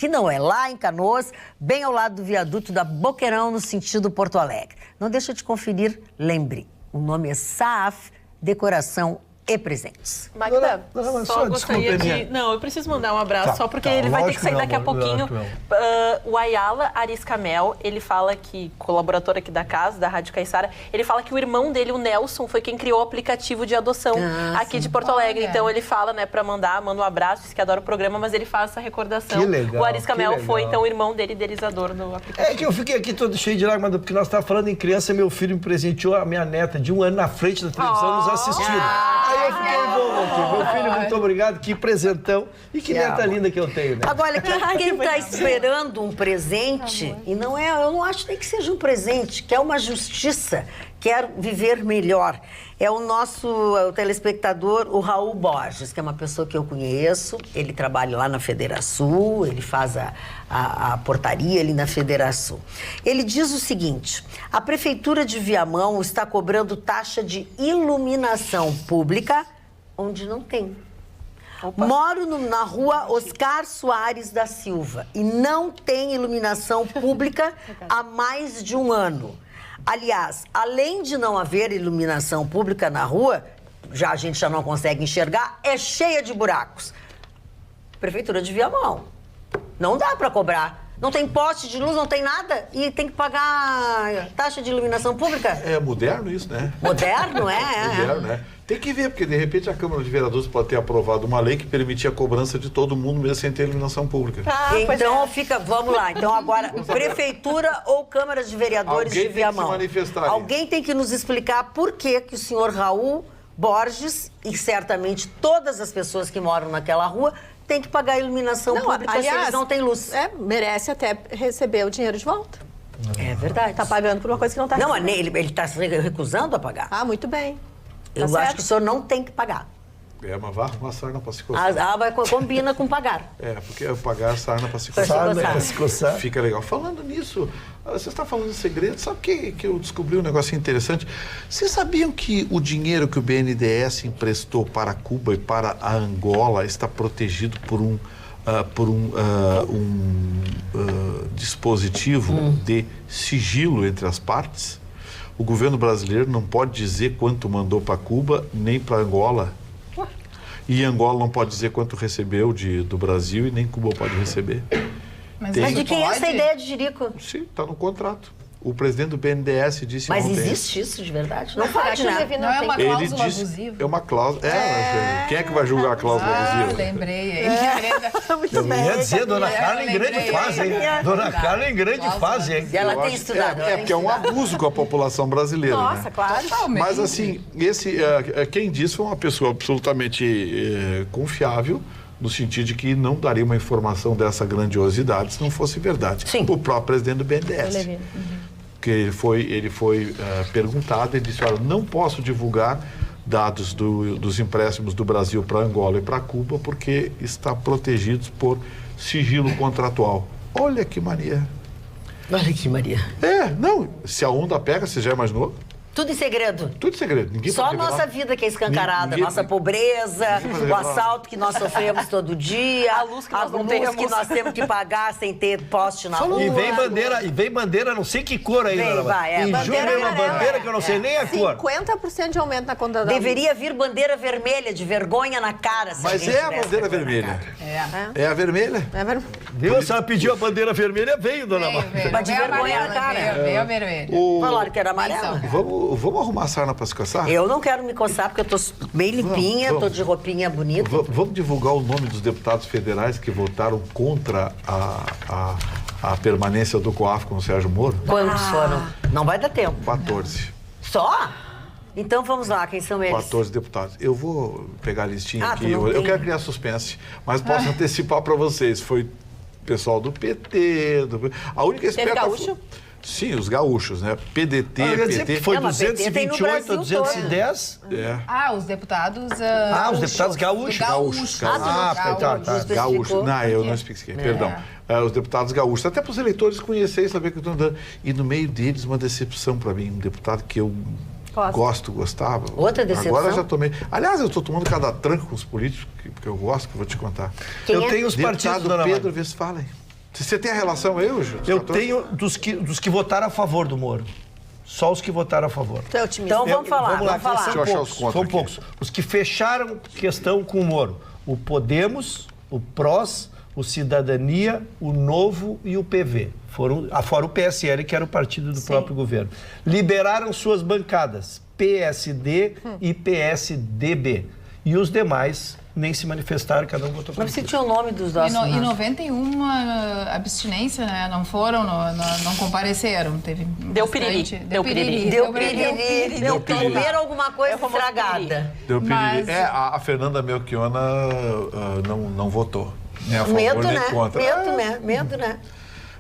B: não, é lá em Canoas, bem ao lado do viaduto da Boqueirão, no sentido Porto Alegre. Não deixa de conferir, lembre, o nome é Saaf Decoração e presentes.
F: Magda,
G: Dona,
F: só
G: desculpa,
F: gostaria de...
G: minha-
F: Não, eu preciso mandar um abraço,
G: Tá,
F: só porque
G: tá,
F: ele vai ter que
G: lógico,
F: sair
G: meu
F: daqui a
G: amor,
F: pouquinho.
G: lógico,
F: O Ayala Ariscamel, ele fala que, colaborador aqui da casa, da Rádio Caiçara, ele fala que o irmão dele, o Nelson, foi quem criou o aplicativo de adoção aqui de Porto Alegre.
C: Olha.
F: Então ele fala, né, pra manda um abraço, diz que adora o programa, mas ele faz essa recordação.
G: Que legal,
F: O Ariscamel
G: que
F: foi,
G: legal.
F: então, o irmão dele, idealizador do aplicativo.
G: É que eu fiquei aqui todo cheio de lágrimas, porque nós estávamos falando em criança, meu filho me presenteou a minha neta de 1 ano na frente da televisão nos assistindo. Aí eu fiquei bom, meu filho, muito obrigado, que presentão. E que neta linda que eu tenho, né?
B: Agora, quem está esperando um presente, e não é, eu não acho nem que seja um presente, que é uma justiça, quer viver melhor. É o nosso telespectador, o Raul Borges, que é uma pessoa que eu conheço, ele trabalha lá na Federação, ele faz a portaria ali na Federação. Ele diz o seguinte: a Prefeitura de Viamão está cobrando taxa de iluminação pública onde não tem. Moro na rua Oscar Soares da Silva e não tem iluminação pública há mais de 1 ano. Aliás, além de não haver iluminação pública na rua, a gente já não consegue enxergar, é cheia de buracos. Prefeitura de Viamão. Não dá para cobrar. Não tem poste de luz, não tem nada e tem que pagar taxa de iluminação pública.
D: É moderno isso, né?
B: Moderno,
D: Moderno, né? Tem que ver, porque de repente a Câmara de Vereadores pode ter aprovado uma lei que permitia a cobrança de todo mundo mesmo sem ter iluminação pública.
B: Então vamos lá. Então agora, Prefeitura ou Câmara de Vereadores
D: Alguém
B: de
D: tem que
B: Viamão?
D: se manifestar aí.
B: Alguém tem que nos explicar por que o senhor Raul Borges e certamente todas as pessoas que moram naquela rua têm que pagar a iluminação pública se eles não têm luz.
E: Merece até receber o dinheiro de volta.
B: É verdade.
E: Tá pagando por uma coisa que não tá
B: Não,
E: recebendo.
B: ele está se recusando a pagar.
E: Ah, muito bem.
B: Eu
E: certo.
B: acho que o senhor não tem que pagar.
D: Mas vá arrumar sarna para se coçar.
B: Combina com pagar.
D: Porque pagar sarna para se
B: Pra se
D: coçar.
B: coçar.
G: Sarna, se coçar.
D: Fica legal. Falando nisso, você está falando de segredo, sabe que eu descobri um negócio interessante? Vocês sabiam que o dinheiro que o BNDES emprestou para Cuba e para a Angola está protegido por um dispositivo de sigilo entre as partes? O governo brasileiro não pode dizer quanto mandou para Cuba nem para Angola. E Angola não pode dizer quanto recebeu do Brasil e nem Cuba pode receber.
C: Mas,
B: Mas
C: isso
B: de quem é essa
C: pode?
B: ideia de Jerico?
D: Sim, está no contrato. O presidente do BNDES disse
B: Mas
D: ontem.
B: existe isso de verdade? Não
E: Será
B: pode,
E: que o
B: né?
E: Levi
C: Não é uma
D: Ele
C: cláusula
D: disse,
C: abusiva?
D: é uma cláusula. Quem é que vai julgar a cláusula abusiva?
C: Lembrei.
G: Eu ia dizer, Dona Carla em grande fase, hein? Dona Carla em grande fase, hein?
B: E ela
D: Eu
B: tem
D: acho-
B: estudado. ela tem
D: porque é um
B: estudado.
D: abuso com a população brasileira.
E: Nossa,
D: né?
E: claro.
C: Totalmente.
D: Mas assim, quem disse foi uma pessoa absolutamente confiável, no sentido de que não daria uma informação dessa grandiosidade se não fosse verdade.
B: Sim.
D: O próprio presidente do BNDES. Que ele foi perguntado, ele disse: olha, não posso divulgar dados dos empréstimos do Brasil para Angola e para Cuba porque está protegidos por sigilo contratual. Olha que mania.
B: Olha que Maria.
D: Não, se a onda pega, você já imaginou?
B: Tudo em segredo.
D: Tudo segredo. Ninguém
B: Só a
D: pode revelar.
B: nossa vida que é escancarada,
D: Ninguém-
B: nossa pobreza,
D: pode
B: o
D: revelar.
B: assalto que nós sofremos todo dia,
F: A luz que nós não temos.
B: que nós temos que pagar sem ter poste na rua.
G: E vem bandeira, não sei que cor aí,
B: Vem,
G: Dona Maria.
B: vai, é.
G: Em junho
E: Bandeira
G: vem uma
E: amarela.
G: bandeira que eu não sei nem a cor.
E: 50% de aumento na conta da
B: Deveria vir bandeira vermelha, de vergonha na cara. Se
D: Mas
B: alguém
D: é a
B: tivesse
D: bandeira
B: vergonha na
D: vermelha.
B: cara.
D: É a vermelha?
E: É verdade.
G: Viu? Se ela pediu a bandeira vermelha, veio, Dona Maria.
B: Mas de vergonha na cara.
C: Veio a vermelha.
B: Falaram que era amarela.
D: Vamos arrumar a sarna para se coçar?
B: Eu não quero me coçar porque eu tô bem limpinha,
D: Vamos.
B: tô de roupinha bonita.
D: Vamos divulgar o nome dos deputados federais que votaram contra a permanência do COAF com o Sérgio Moro?
B: Quantos foram? Não vai dar tempo.
D: 14.
B: Só? Então vamos lá, quem são eles?
D: 14 deputados. Eu vou pegar a listinha
B: Ah,
D: aqui.
B: tu não
D: Eu
B: tem.
D: quero criar suspense, mas posso antecipar para vocês. Foi pessoal do PT. A única esperta
E: gaúcho?
D: Sim, os gaúchos, né? PDT,
G: Eu ia dizer
D: PT.
G: que foi
B: Não, mas PT tem no
G: 228 ou
B: Brasil
G: 210.
C: Os deputados...
G: Os deputados gaúchos.
C: Gaúchos.
G: Tá.
D: Gaúchos. Não, eu não expliquei, perdão. Os deputados gaúchos, até para os eleitores conhecerem, saber o que eu estou andando. E no meio deles, uma decepção para mim, um deputado que eu gostava.
B: Outra decepção?
D: Agora eu já tomei. Aliás, eu estou tomando cada tranco com os políticos, que eu gosto, que eu vou te contar.
B: Quem
G: Eu
B: é?
G: tenho os partidos,
D: Deputado
G: Dona
D: Pedro
G: Maria.
D: Westphalen. Você tem a relação aí, Júlio?
G: Eu tenho dos que votaram a favor do Moro. Só os que votaram a favor.
E: Tu é otimista.
B: Então vamos falar,
G: Vamos lá,
B: vamos falar.
D: Deixa eu achar os contra
G: são
D: aqui.
G: poucos. Os que fecharam questão com o Moro. O Podemos, o PROS, o Cidadania, o Novo e o PV. Fora o PSL, que era o partido do próprio governo. Liberaram suas bancadas, PSD e PSDB. E os demais nem se manifestaram, cada um votou por
B: Mas
G: si.
B: você tinha o nome dos
C: E,
B: nossos...
C: no, e 91 abstinência, né? Não foram, não compareceram. Teve
F: Deu
C: bastante.
F: piriri.
C: Deu piriri.
B: Deu piriri,
F: Deu piriri.
B: comeram alguma coisa
F: É o famoso
B: estragada.
D: Deu piriri.
C: Mas-
D: A Fernanda Melchiona não votou. Nem a favor,
B: Medo,
D: nem
B: né?
D: contra.
B: Medo, né?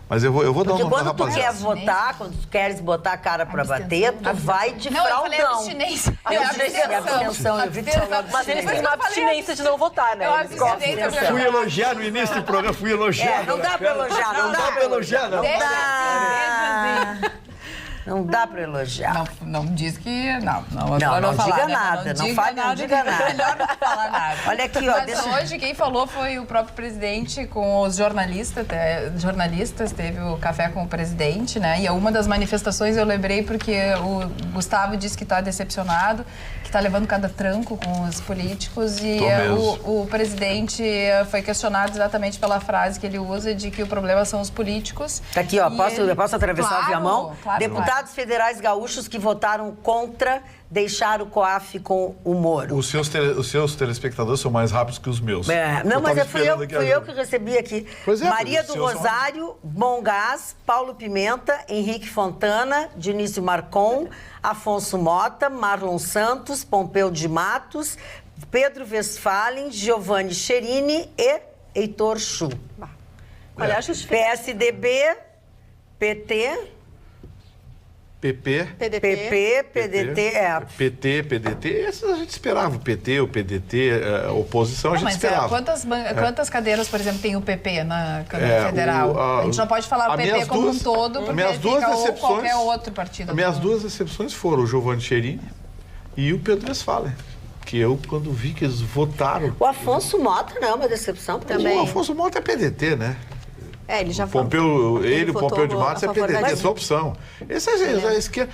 D: Mas eu vou dar
B: Porque
D: um nome da
B: quando tu
D: rapaziada.
B: quer votar, quando tu queres botar a cara pra bater, tu vai de
C: Não, eu falei
B: fraldão.
C: abstinência.
B: Abstenção, eu vi que você falou
F: Mas eles têm
B: abstinência.
F: uma abstinência de não votar, né?
C: Eu
F: Eles gostam.
C: abstinência.
G: Fui elogiar no início do programa, fui elogiar.
B: Não dá pra elogiar,
G: Não dá pra elogiar, não.
C: Deixa
B: dá.
C: assim, deixa assim.
B: Não dá pra elogiar.
C: Não diz que... Não
B: Não
C: falar,
B: diga
C: né?
B: nada, não
C: diga
B: fale, não diga
C: que é
B: nada.
C: melhor não falar nada.
B: Olha aqui, ó,
C: Mas
B: deixa-
C: hoje quem falou foi o próprio presidente com os jornalistas. Teve o café com o presidente, né? E uma das manifestações eu lembrei porque o Gustavo disse que está decepcionado, que está levando cada tranco com os políticos. E
D: Tô mesmo.
C: o presidente foi questionado exatamente pela frase que ele usa de que o problema são os políticos.
B: Tá aqui, ó,
C: E
B: posso atravessar a mão?
C: Claro,
B: Deputados federais gaúchos que votaram contra deixar o COAF com o Moro.
D: Os seus telespectadores são mais rápidos que os meus.
B: Não, mas
D: tava
B: fui
D: esperando aqui a
B: eu que
D: ajuda.
B: recebi aqui.
D: Pois é,
B: Maria
D: os
B: do
D: seus são-
B: Rosário, Bom Gás, Paulo Pimenta, Henrique Fontana, Dionísio Marcon, Afonso Mota, Marlon Santos, Pompeu de Matos, Pedro Westphalen, Giovanni Cherini e Heitor Chu.
E: Qual é a justificativa?
B: PSDB, PT,
D: PP,
B: PP, PDT,
D: PT, PDT, esses a gente esperava. O PT, o PDT, a oposição a gente
C: Mas
D: esperava.
C: quantas cadeiras, por exemplo, tem o PP na Câmara
D: É,
C: Federal? A gente não pode falar o
D: as
C: PP
D: minhas
C: como
D: duas-
C: um todo,
D: as
C: porque
D: minhas duas
C: fica ou
D: decepções-
C: qualquer outro partido.
D: As minhas duas decepções foram o Giovanni Cherini e o Pedro Westphalen. Que eu, quando vi que eles votaram...
B: O Afonso Mota não é uma decepção pra mim.
D: O Afonso Mota é PDT, né?
E: Ele já
D: O Pompeu de Matos é
E: a favor da-
D: PDT, é sua opção. Esse é esquerda.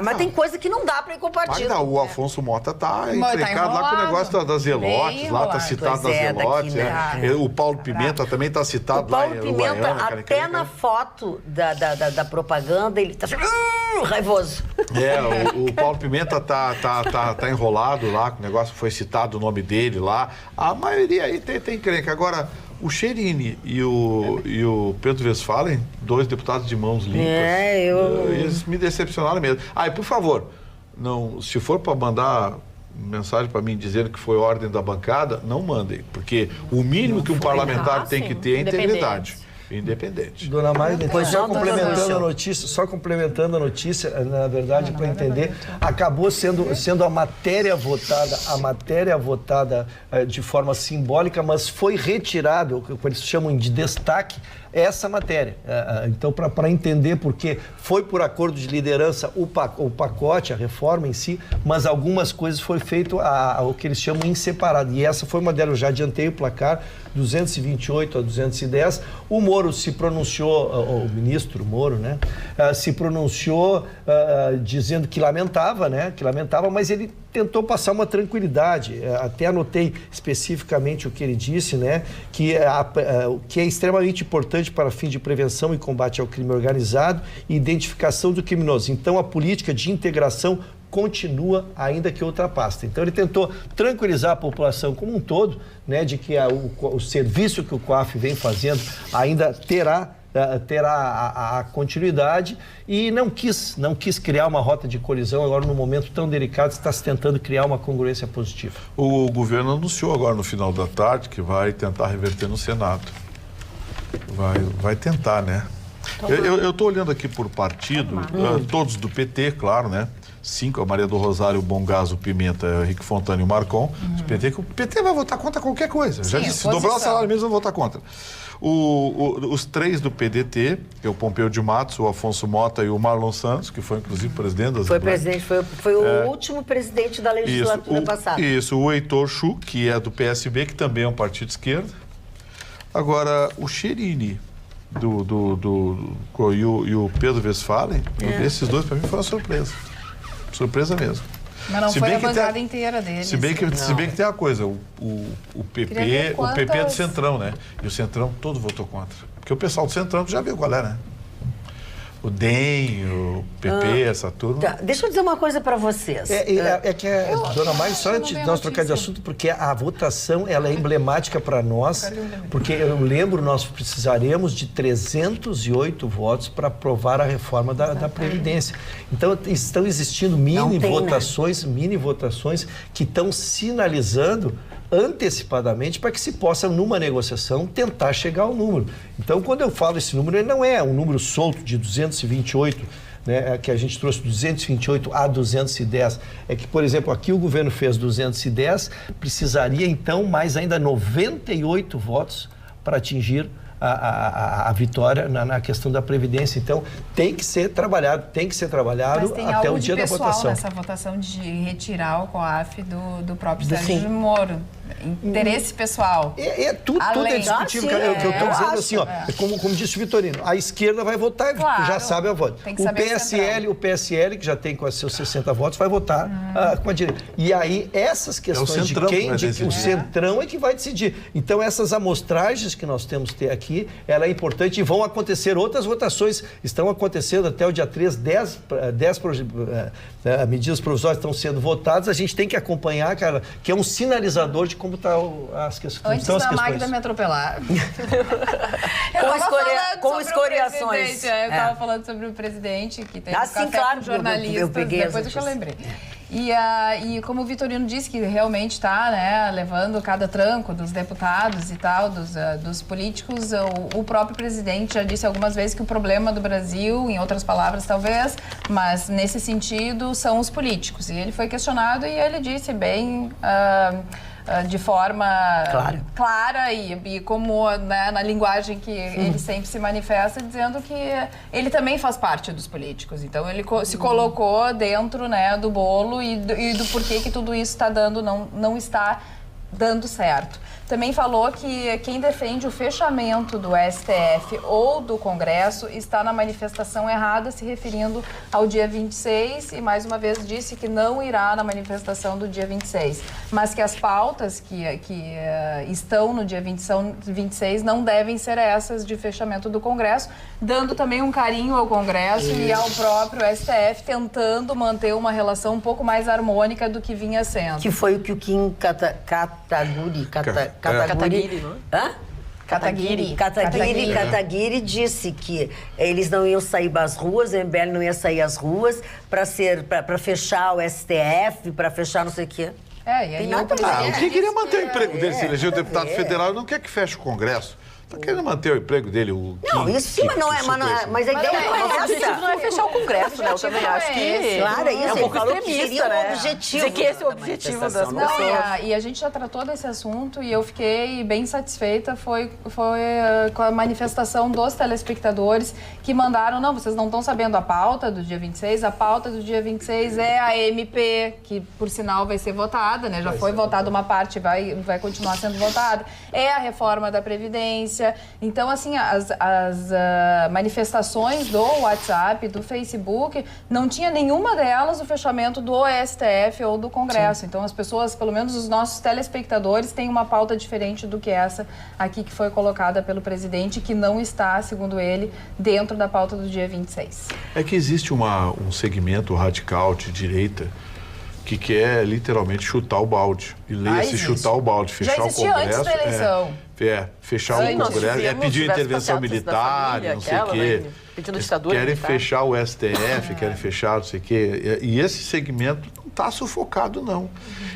B: Mas tem coisa que não dá pra ir com o partido.
D: Magda, o Afonso Mota tá
C: Mas tá
D: encrencado lá com o
C: enrolado.
D: negócio das Zelotes,
C: Bem
D: lá tá
C: enrolado.
D: citado
B: Pois
D: das
B: é, daqui,
D: Zelotes.
B: né?
D: O Paulo Pimenta também tá
B: O
D: citado lá
B: Paulo
D: em
B: Pimenta,
D: Uruguaiana, cara,
B: até
D: cara.
B: na foto da propaganda, ele tá raivoso.
D: O Paulo Pimenta tá enrolado lá, com o negócio foi citado o nome dele lá. A maioria aí tem encrenca. Agora, o Cherini e o Pedro Westphalen, dois deputados de mãos limpas, eles me decepcionaram mesmo. E por favor, não, se for para mandar mensagem para mim dizendo que foi ordem da bancada, não mandem, porque o mínimo que um parlamentar tem
E: sim,
D: que ter é
E: independente.
D: integridade. Independente.
G: Dona Magda,
B: Pois
G: só
B: não, dona
G: complementando
B: Lúcia.
G: a notícia, na verdade, para entender, acabou sendo a matéria votada de forma simbólica, mas foi retirado, o que eles chamam de destaque, essa matéria. Então, para entender, porque foi por acordo de liderança o pacote, a reforma em si, mas algumas coisas foram feitas o que eles chamam em separado. E essa foi uma delas, eu já adiantei o placar, 228 a 210. O Moro se pronunciou, o ministro Moro, né, se pronunciou dizendo que lamentava, mas ele tentou passar uma tranquilidade. Até anotei especificamente o que ele disse, né, que é extremamente importante para fim de prevenção e combate ao crime organizado e identificação do criminoso. Então, a política de integração continua, ainda que outra pasta. Então, ele tentou tranquilizar a população como um todo, né, de que o serviço que o COAF vem fazendo ainda terá a continuidade e não quis criar uma rota de colisão agora num momento tão delicado, está se tentando criar uma congruência positiva.
D: O governo anunciou agora no final da tarde que vai tentar reverter no Senado. Vai tentar, né? Eu estou olhando aqui por partido, todos do PT, claro, né? 5, a Maria do Rosário, o Bom Gás, o Pimenta, o Henrique Fontana e o Marcon. O PT vai votar contra qualquer coisa. Já disse, se dobrar o salário mesmo, vai votar contra. Os 3 do PDT, que é o Pompeu de Matos, o Afonso Mota e o Marlon Santos, que foi inclusive presidente da Assembleia.
B: Foi o último presidente da legislatura passada.
D: Isso, o Heitor Chu, que é do PSB, que também é um partido de esquerda. Agora, o Cherini, e o Pedro Westphalen, esses dois para mim foram uma surpresa. Surpresa mesmo.
C: Mas não foi a bancada inteira deles.
D: Se bem que tem uma coisa, o PP é do Centrão, né? E o Centrão todo votou contra. Porque o pessoal do Centrão tu já viu qual é, né? O DEM, o PP, essa turma.
B: Tá, deixa eu dizer uma coisa para vocês.
G: Dona Mari, só antes de nós trocar de assunto, porque a votação ela é emblemática para nós, porque eu lembro, nós precisaremos de 308 votos para aprovar a reforma da Previdência. Então, estão existindo mini votações que estão sinalizando antecipadamente para que se possa, numa negociação, tentar chegar ao número. Então, quando eu falo esse número, ele não é um número solto de 228, né, que a gente trouxe 228 a 210. É que, por exemplo, aqui o governo fez 210, precisaria, então, mais ainda 98 votos para atingir a vitória na questão da Previdência. Então, tem que ser trabalhado até o dia da votação.
C: Nessa votação de retirar o COAF do próprio Sérgio Moro. Interesse pessoal.
G: Tudo é discutível. O que eu estou dizendo assim, como disse o Vitorino, a esquerda vai votar, já sabe a voto. O PSL, que já tem com seus 60 votos, vai votar com a direita. E aí, essas questões o Centrão é que vai decidir. Então, essas amostragens que nós temos que ter aqui, ela é importante e vão acontecer outras votações. Estão acontecendo até o dia 3, 10 medidas provisórias estão sendo votadas. A gente tem que acompanhar, cara, que é um sinalizador de como estão as questões.
C: Antes da Magda me atropelar.
B: Com escoriações.
C: Eu estava falando sobre o presidente, que tem um café com jornalistas, depois que eu lembrei. E como o Vitorino disse, que realmente está, né, levando cada tranco dos deputados e tal, dos políticos, o próprio presidente já disse algumas vezes que o problema do Brasil, em outras palavras talvez, mas nesse sentido, são os políticos. E ele foi questionado e ele disse bem... de forma clara e como, né, na linguagem que ele sempre se manifesta, dizendo que ele também faz parte dos políticos. Então, ele se colocou dentro, né, do bolo e do porquê que tudo isso está não está dando certo. Também falou que quem defende o fechamento do STF ou do Congresso está na manifestação errada, se referindo ao dia 26, e mais uma vez disse que não irá na manifestação do dia 26, mas que as pautas que estão no dia 26 não devem ser essas de fechamento do Congresso, dando também um carinho ao Congresso e ao próprio STF, tentando manter uma relação um pouco mais harmônica do que vinha sendo.
B: Que foi o que o Kim Kataguiri disse que eles não iam sair das ruas, o MBL não ia sair às ruas para fechar o STF, para fechar não sei o quê.
D: O que queria manter o emprego dele, se elegeu deputado federal, não quer que feche o Congresso. Está querendo manter o emprego dele,
B: isso sim, mas a ideia não é essa.
F: O objetivo não é fechar o Congresso, né? Eu também acho que
B: claro, isso
F: é um pouco extremista, né?
B: Objetivo
F: que esse é o objetivo das pessoas.
C: E a gente já tratou desse assunto e eu fiquei bem satisfeita foi com a manifestação dos telespectadores que mandaram, vocês não estão sabendo a pauta do dia 26, a pauta do dia 26 é a MP, que por sinal vai ser votada, né? Já foi votada uma parte, vai continuar sendo votada. É a reforma da Previdência. Então, assim, as manifestações do WhatsApp, do Facebook, não tinha nenhuma delas o fechamento do STF ou do Congresso. Sim. Então, as pessoas, pelo menos os nossos telespectadores, têm uma pauta diferente do que essa aqui que foi colocada pelo presidente, que não está, segundo ele, dentro da pauta do dia 26.
D: É que existe um segmento radical de direita que quer literalmente chutar o balde. E leia-se chutar o balde, fechar o Congresso.
C: Antes da eleição.
D: Fechar o Congresso, pedir intervenção militar, não sei o quê.
F: Pedindo ditadura
D: querem fechar o STF, querem fechar não sei o quê. E esse segmento não está sufocado, não.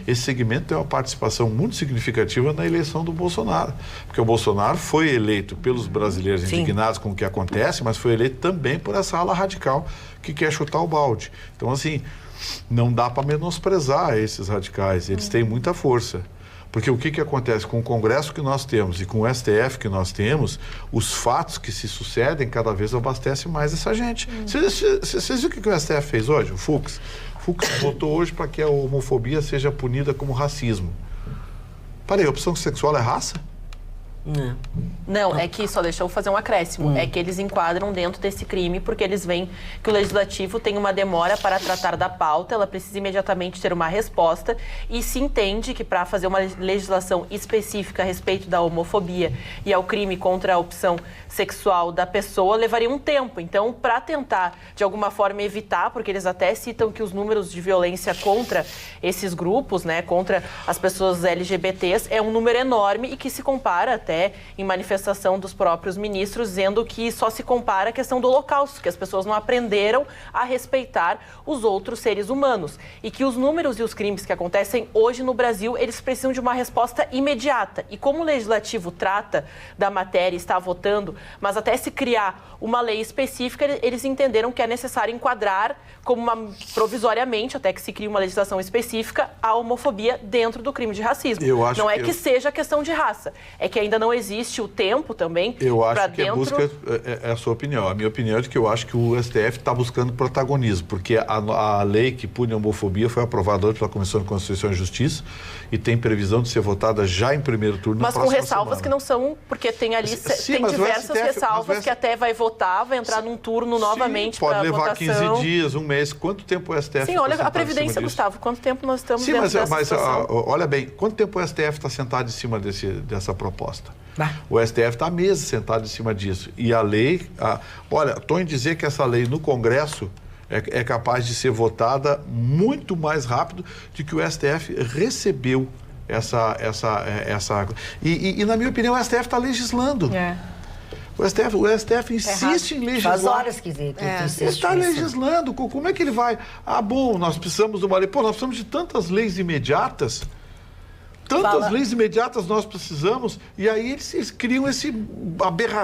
D: Esse segmento tem uma participação muito significativa na eleição do Bolsonaro. Porque o Bolsonaro foi eleito pelos brasileiros indignados com o que acontece, mas foi eleito também por essa ala radical que quer chutar o balde. Então, assim, não dá para menosprezar esses radicais, eles têm muita força. Porque o que acontece com o Congresso que nós temos e com o STF que nós temos, os fatos que se sucedem cada vez abastecem mais essa gente. Vocês viram o que o STF fez hoje? O Fux votou hoje para que a homofobia seja punida como racismo. Peraí, a opção sexual é raça?
F: Não, é que só deixa eu fazer um acréscimo. É que eles enquadram dentro desse crime porque eles veem que o Legislativo tem uma demora para tratar da pauta, ela precisa imediatamente ter uma resposta e se entende que para fazer uma legislação específica a respeito da homofobia e ao crime contra a opção sexual da pessoa levaria um tempo. Então, para tentar, de alguma forma, evitar, porque eles até citam que os números de violência contra esses grupos, né, contra as pessoas LGBTs, é um número enorme e que se compara até em manifestação dos próprios ministros, dizendo que só se compara a questão do Holocausto, que as pessoas não aprenderam a respeitar os outros seres humanos. E que os números e os crimes que acontecem hoje no Brasil, eles precisam de uma resposta imediata. E como o Legislativo trata da matéria e está votando, mas até se criar uma lei específica, eles entenderam que é necessário enquadrar como provisoriamente, até que se crie uma legislação específica, a homofobia dentro do crime de racismo. Não é que seja questão de raça, é que ainda não existe o tempo também.
D: Eu acho que é a sua opinião. A minha opinião é de que eu acho que o STF está buscando protagonismo, porque a lei que pune a homofobia foi aprovada hoje pela Comissão de Constituição e Justiça e tem previsão de ser votada já em primeiro turno na próxima semana.
F: Mas com ressalvas que não são, porque tem ali tem diversas ressalvas que até vai votar, vai entrar num turno novamente para votação.
D: Pode levar 15 dias, um mês. Quanto tempo o STF...
F: Sim, olha a Previdência, Gustavo. Quanto tempo nós estamos
D: dentro
F: dessa situação?
D: Olha bem, quanto tempo o STF está sentado em cima dessa proposta? O STF está há meses sentado em cima disso. E a lei... olha, estou em dizer que essa lei no Congresso é capaz de ser votada muito mais rápido do que o STF recebeu essa... E, na minha opinião, o STF está legislando. O STF insiste em legislar.
B: Faz horas que ele
D: está legislando. Como é que ele vai? Bom, nós precisamos de uma lei. Pô, nós precisamos de tantas leis imediatas. Leis imediatas nós precisamos, e aí eles criam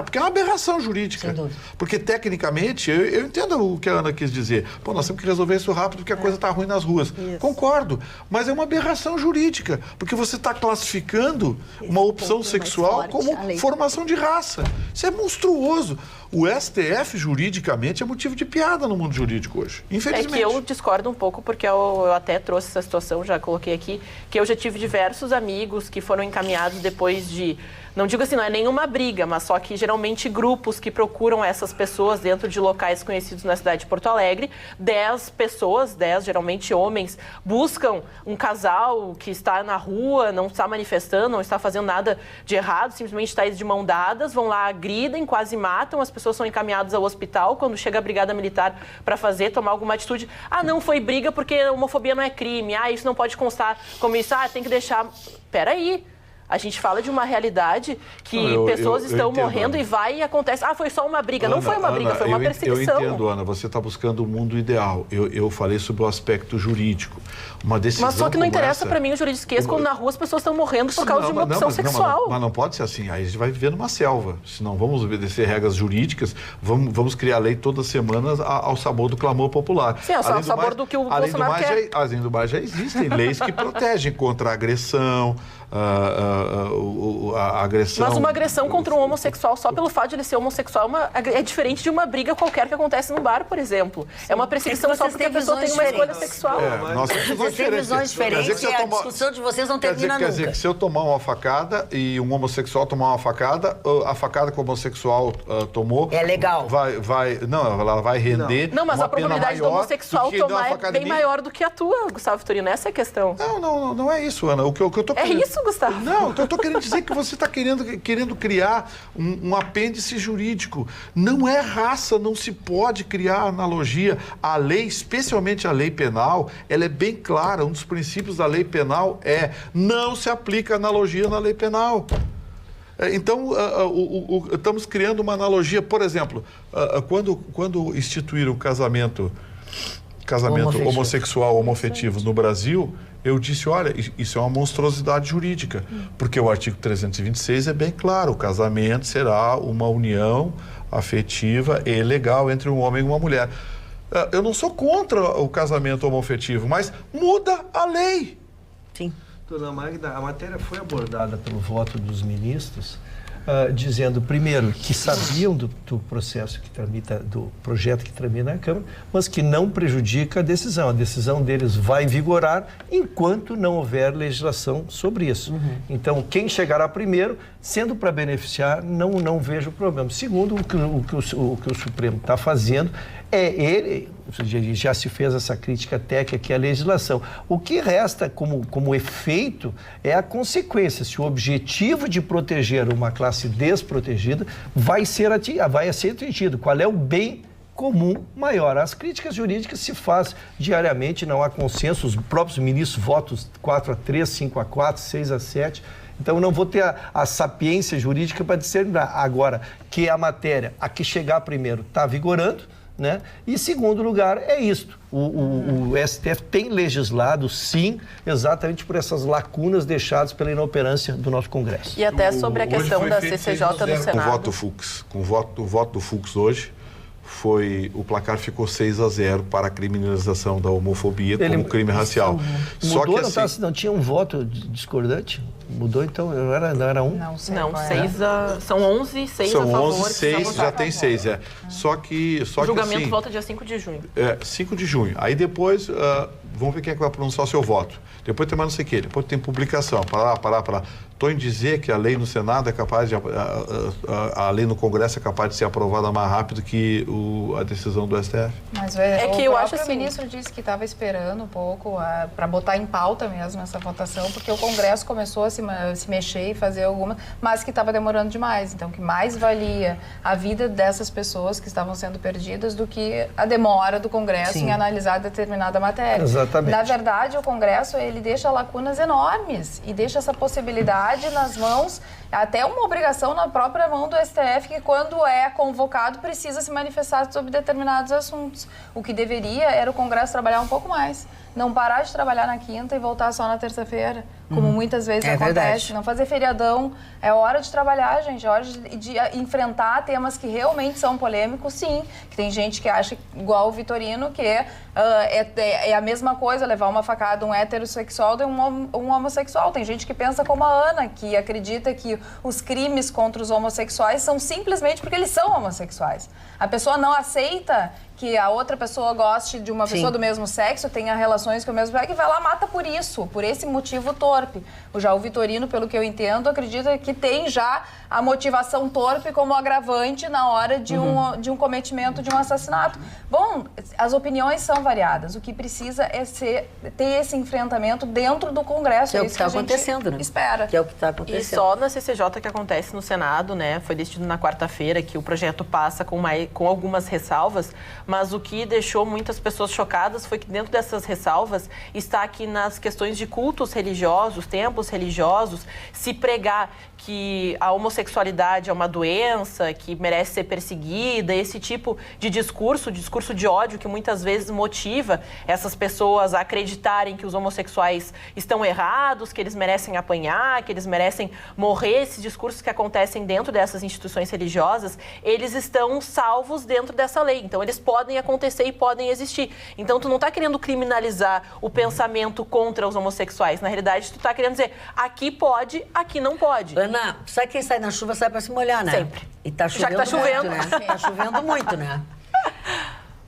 D: porque é uma aberração jurídica. Porque, tecnicamente, eu entendo o que a Ana quis dizer. Pô, nós temos que resolver isso rápido porque a coisa está ruim nas ruas. Isso. Concordo, mas é uma aberração jurídica, porque você está classificando uma opção sexual como formação de raça. Isso é monstruoso. O STF, juridicamente, é motivo de piada no mundo jurídico hoje, infelizmente.
F: É que eu discordo um pouco, porque eu até trouxe essa situação, já coloquei aqui, que eu já tive diversos amigos que foram encaminhados depois de... Não digo assim, não é nenhuma briga, mas só que geralmente grupos que procuram essas pessoas dentro de locais conhecidos na cidade de Porto Alegre, 10 pessoas, 10 geralmente homens, buscam um casal que está na rua, não está manifestando, não está fazendo nada de errado, simplesmente está de mão dadas, vão lá, agridem, quase matam, as pessoas são encaminhadas ao hospital, quando chega a brigada militar para tomar alguma atitude, não foi briga porque homofobia não é crime, isso não pode constar como isso, tem que deixar... Peraí. A gente fala de uma realidade que pessoas estão morrendo, Ana. E acontece. Foi só uma briga. Não foi uma briga, foi uma perseguição.
D: Eu entendo, Ana, você está buscando o mundo ideal. Eu falei sobre o aspecto jurídico. Uma decisão.
F: Mas só que não interessa para mim o juridiquês quando na rua as pessoas estão morrendo por causa de uma opção sexual.
D: Mas não pode ser assim. Aí a gente vai viver numa selva. Se não vamos obedecer regras jurídicas, vamos criar lei toda semana ao sabor do clamor popular.
F: Sim, ao sabor do que o Bolsonaro quer.
D: Além do mais, já existem leis que protegem contra a agressão. A agressão...
F: Mas uma agressão contra um homossexual só pelo fato de ele ser homossexual é diferente de uma briga qualquer que acontece num bar, por exemplo. Sim. É uma perseguição só porque a pessoa tem uma escolha sexual.
B: Vocês têm visões diferentes e a discussão de vocês não termina nunca.
D: Quer dizer que se eu tomar uma facada e um homossexual tomar uma facada, a facada que o homossexual tomou...
B: É legal.
D: Ela vai render.
F: Não, mas a probabilidade do homossexual tomar é bem maior do que a tua, Gustavo Vitorino. Essa é a questão.
D: Não é isso, Ana. O que eu tô querendo...
F: É isso, Gustavo?
D: Não, eu estou querendo dizer que você está querendo criar um apêndice jurídico. Não é raça, não se pode criar analogia. A lei, especialmente a lei penal, ela é bem clara. Um dos princípios da lei penal é não se aplica analogia na lei penal. Então, estamos criando uma analogia. Por exemplo, quando instituíram o casamento homossexual, homoafetivo no Brasil, eu disse, olha, isso é uma monstruosidade jurídica, porque o artigo 326 é bem claro, o casamento será uma união afetiva e legal entre um homem e uma mulher. Eu não sou contra o casamento homoafetivo, mas muda a lei.
B: Sim.
G: Dona Magda, a matéria foi abordada pelo voto dos ministros, dizendo, primeiro, que sabiam do processo que tramita, do projeto que tramita na Câmara, mas que não prejudica a decisão. A decisão deles vai vigorar enquanto não houver legislação sobre isso. Então, quem chegará primeiro, sendo para beneficiar, não vejo problema. Segundo, o que o Supremo está fazendo ele já se fez essa crítica técnica que é a legislação. O que resta como efeito é a consequência. Se o objetivo de proteger uma classe desprotegida vai ser atingido. Qual é o bem comum maior? As críticas jurídicas se fazem diariamente, não há consenso. Os próprios ministros votam 4-3, 5-4, 6-7. Então, não vou ter a sapiência jurídica para discerninar. Agora, que a matéria, a que chegar primeiro, está vigorando, né? E, segundo lugar, é isto. O STF tem legislado, sim, exatamente por essas lacunas deixadas pela inoperância do nosso Congresso.
F: E até sobre a questão da CCJ no Senado.
D: Com o voto do Fux hoje, o placar ficou 6-0 para a criminalização da homofobia como crime racial.
G: Só que não tinha um voto discordante? Mudou, então? Não era um?
F: Não, são 11, 6 a favor.
D: São 11, 6, já tem 6, Só que
F: o julgamento volta dia 5 de junho.
D: 5 de junho. Aí depois, vamos ver quem é que vai pronunciar o seu voto. Depois tem mais não sei o quê, depois tem publicação. Para lá. Estou em dizer que a lei no Senado é capaz de... A lei no Congresso é capaz de ser aprovada mais rápido que a decisão do STF.
C: Mas
F: que eu acho assim,
C: o ministro disse que estava esperando um pouco para botar em pauta mesmo essa votação, porque o Congresso começou a se mexer e fazer alguma, mas que estava demorando demais. Então, que mais valia a vida dessas pessoas que estavam sendo perdidas do que a demora do Congresso em analisar determinada matéria.
G: Exatamente.
C: Na verdade, o Congresso, ele deixa lacunas enormes e deixa essa possibilidade nas mãos, até uma obrigação na própria mão do STF, que quando é convocado precisa se manifestar sobre determinados assuntos. O que deveria era o Congresso trabalhar um pouco mais. Não parar de trabalhar na quinta e voltar só na terça-feira, como muitas vezes acontece. Verdade. Não fazer feriadão. É hora de trabalhar, gente. É hora de enfrentar temas que realmente são polêmicos, sim. Que tem gente que acha, igual o Vitorino, que é a mesma coisa levar uma facada um heterossexual de um homossexual. Tem gente que pensa como a Ana, que acredita que os crimes contra os homossexuais são simplesmente porque eles são homossexuais. A pessoa não aceita que a outra pessoa goste de uma pessoa do mesmo sexo, tenha relações com o mesmo sexo, e vai lá, mata por isso, por esse motivo torpe. Já o Vitorino, pelo que eu entendo, acredita que tem já a motivação torpe como agravante na hora de um cometimento de um assassinato. Bom, as opiniões são variadas. O que precisa é ter esse enfrentamento dentro do Congresso.
B: Que é o que está acontecendo, né?
C: Espera.
B: Que é o que está acontecendo.
F: E só na CCJ que acontece no Senado, né? Foi decidido na quarta-feira que o projeto passa com algumas ressalvas, mas o que deixou muitas pessoas chocadas foi que dentro dessas ressalvas está aqui nas questões de cultos religiosos, templos religiosos, se pregar que a homossexualidade é uma doença, que merece ser perseguida, esse tipo de discurso de ódio que muitas vezes motiva essas pessoas a acreditarem que os homossexuais estão errados, que eles merecem apanhar, que eles merecem morrer. Esses discursos que acontecem dentro dessas instituições religiosas, eles estão salvos dentro dessa lei. Então, eles podem acontecer e podem existir. Então, tu não está querendo criminalizar o pensamento contra os homossexuais. Na realidade, tu está querendo dizer, aqui pode, aqui não pode.
B: Ana, sabe quem sai na chuva sai para se molhar, né?
F: Sempre.
B: E tá chovendo.
F: Já que tá chovendo.
B: Muito, né? Tá chovendo muito, né?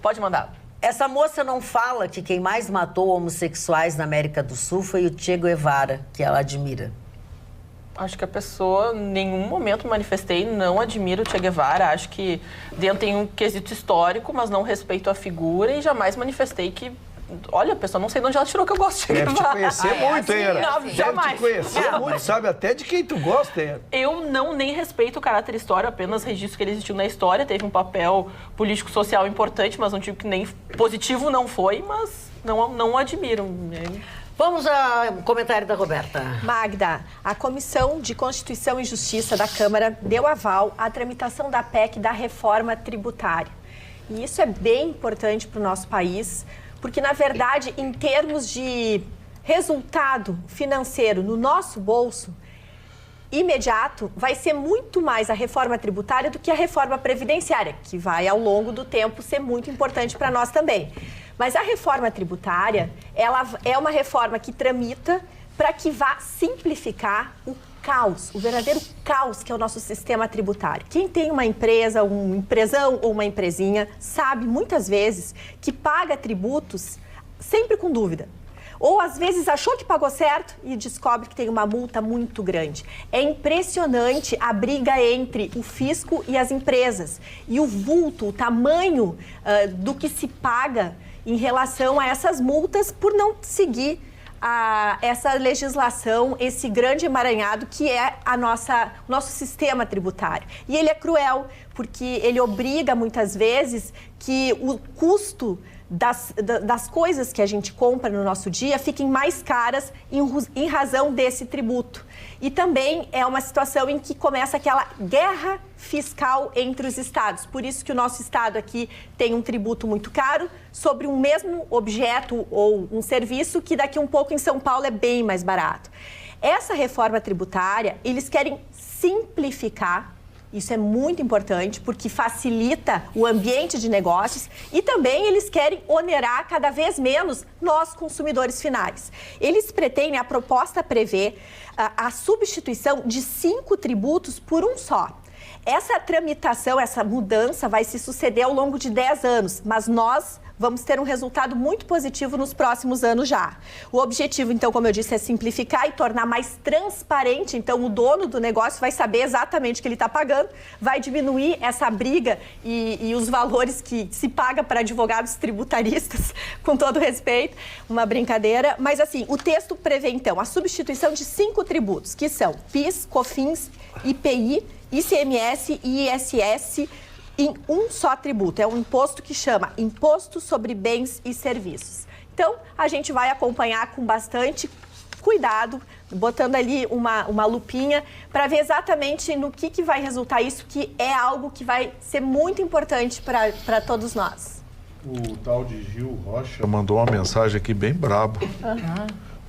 F: Pode mandar.
B: Essa moça não fala que quem mais matou homossexuais na América do Sul foi o Che Guevara, que ela admira.
F: Acho que a pessoa, em nenhum momento manifestei, não admiro o Che Guevara. Acho que dentro tem um quesito histórico, mas não respeito a figura e jamais manifestei que... Olha, a pessoa, não sei de onde ela tirou que eu gosto de Che Guevara.
G: Deve te conhecer muito, hein, Ana?
F: Não, jamais.
G: Deve te conhecer muito, sabe até de quem tu gosta, hein?
F: Eu nem respeito o caráter histórico, apenas registro que ele existiu na história, teve um papel político-social importante, mas não digo que nem positivo não foi, mas não admiro.
B: Vamos ao comentário da Roberta.
E: Magda, a Comissão de Constituição e Justiça da Câmara deu aval à tramitação da PEC da reforma tributária. E isso é bem importante para o nosso país, porque, na verdade, em termos de resultado financeiro no nosso bolso, imediato, vai ser muito mais a reforma tributária do que a reforma previdenciária, que vai, ao longo do tempo, ser muito importante para nós também. Mas a reforma tributária, ela é uma reforma que tramita para que vá simplificar caos, o verdadeiro caos que é o nosso sistema tributário. Quem tem uma empresa, um empresão ou uma empresinha, sabe muitas vezes que paga tributos sempre com dúvida. Ou às vezes achou que pagou certo e descobre que tem uma multa muito grande. É impressionante a briga entre o fisco e as empresas. E o vulto, o tamanho do que se paga em relação a essas multas por não seguir essa legislação, esse grande emaranhado que é nosso sistema tributário. E ele é cruel, porque ele obriga muitas vezes que o custo das coisas que a gente compra no nosso dia fiquem mais caras em razão desse tributo. E também é uma situação em que começa aquela guerra fiscal entre os estados. Por isso que o nosso estado aqui tem um tributo muito caro sobre um mesmo objeto ou um serviço que daqui um pouco em São Paulo é bem mais barato. Essa reforma tributária, eles querem simplificar. Isso é muito importante porque facilita o ambiente de negócios e também eles querem onerar cada vez menos nós, consumidores finais. Eles pretendem, a proposta prevê a substituição de 5 tributos por um só. Essa tramitação, essa mudança vai se suceder ao longo de 10 anos, mas nós vamos ter um resultado muito positivo nos próximos anos já. O objetivo, então, como eu disse, é simplificar e tornar mais transparente. Então, o dono do negócio vai saber exatamente o que ele está pagando, vai diminuir essa briga e os valores que se paga para advogados tributaristas, com todo respeito, uma brincadeira. Mas, assim, o texto prevê, então, a substituição de 5 tributos, que são PIS, COFINS, IPI, ICMS e ISS, em um só tributo. É um imposto que chama Imposto sobre Bens e Serviços. Então, a gente vai acompanhar com bastante cuidado, botando ali uma lupinha, para ver exatamente no que vai resultar isso, que é algo que vai ser muito importante para todos nós.
D: O tal de Gil Rocha mandou uma mensagem aqui bem brabo.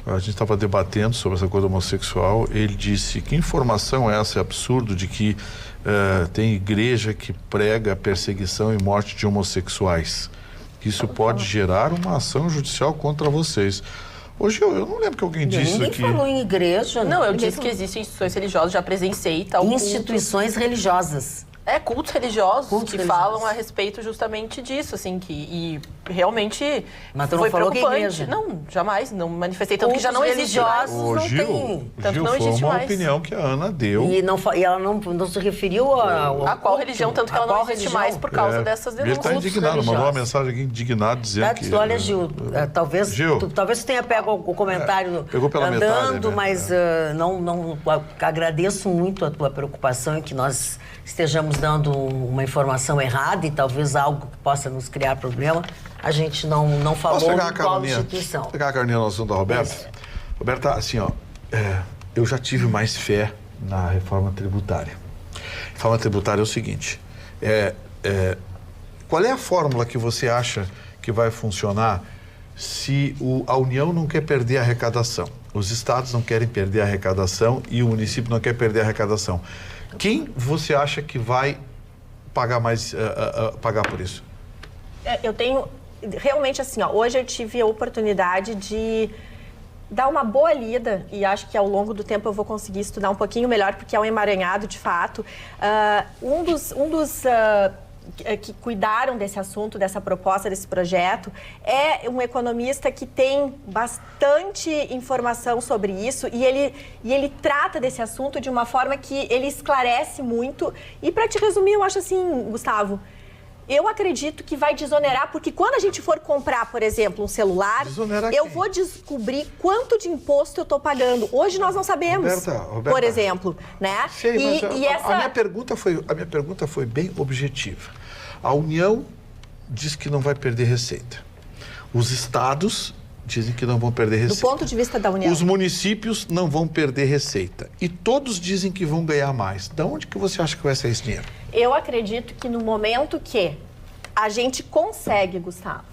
D: A gente estava debatendo sobre essa coisa homossexual. Ele disse: que informação é essa? É absurdo de que tem igreja que prega perseguição e morte de homossexuais. Isso pode gerar uma ação judicial contra vocês. Hoje eu não lembro que alguém disse isso aqui.
B: Ninguém falou em igreja.
F: Não, eu disse que existem instituições religiosas, já presenciei tal.
B: Instituições religiosas.
F: Cultos religiosos falam a respeito justamente disso, assim, e realmente
B: mas tu não
F: foi
B: falou
F: preocupante.
B: Que igreja?
F: Não, jamais, não manifestei, tanto
B: cultos
F: que já não existe mais.
B: não tem.
F: Tanto
D: Gil,
F: não existe
D: foi uma
F: mais.
D: opinião que a Ana deu.
B: E ela não se referiu
F: a qual religião, tanto que ela não existe mais por causa dessas denúncias.
D: Ele está indignado, mandou uma mensagem aqui indignado dizendo que...
B: Olha, Gil, talvez tu tenha pego o comentário
D: pegou pela
B: andando,
D: metade, né?
B: mas não agradeço muito a tua preocupação em que nós estejamos dando uma informação errada e talvez algo que possa nos criar problema. A gente não falou em qual instituição.
D: Vou pegar a carninha no assunto da Roberta.
B: Isso.
D: Roberta, assim, eu já tive mais fé na reforma tributária. A reforma tributária é o seguinte, qual é a fórmula que você acha que vai funcionar se a União não quer perder a arrecadação? Os estados não querem perder a arrecadação e o município não quer perder a arrecadação. Quem você acha que vai pagar mais, pagar por isso?
E: Eu tenho, realmente assim, hoje eu tive a oportunidade de dar uma boa lida e acho que ao longo do tempo eu vou conseguir estudar um pouquinho melhor, porque é um emaranhado de fato. Um dos que cuidaram desse assunto, dessa proposta, desse projeto, é um economista que tem bastante informação sobre isso e ele trata desse assunto de uma forma que ele esclarece muito. E para te resumir, eu acho assim, Gustavo, eu acredito que vai desonerar, porque quando a gente for comprar, por exemplo, um celular, eu vou descobrir quanto de imposto eu estou pagando. Hoje nós não sabemos,
D: Roberta,
E: por exemplo, né?
D: Sei, mas a minha pergunta foi bem objetiva. A União diz que não vai perder receita. Os estados dizem que não vão perder receita.
E: Do ponto de vista da União.
D: Os municípios não vão perder receita. E todos dizem que vão ganhar mais. De onde que você acha que vai sair esse dinheiro?
E: Eu acredito que no momento que a gente consegue, Gustavo,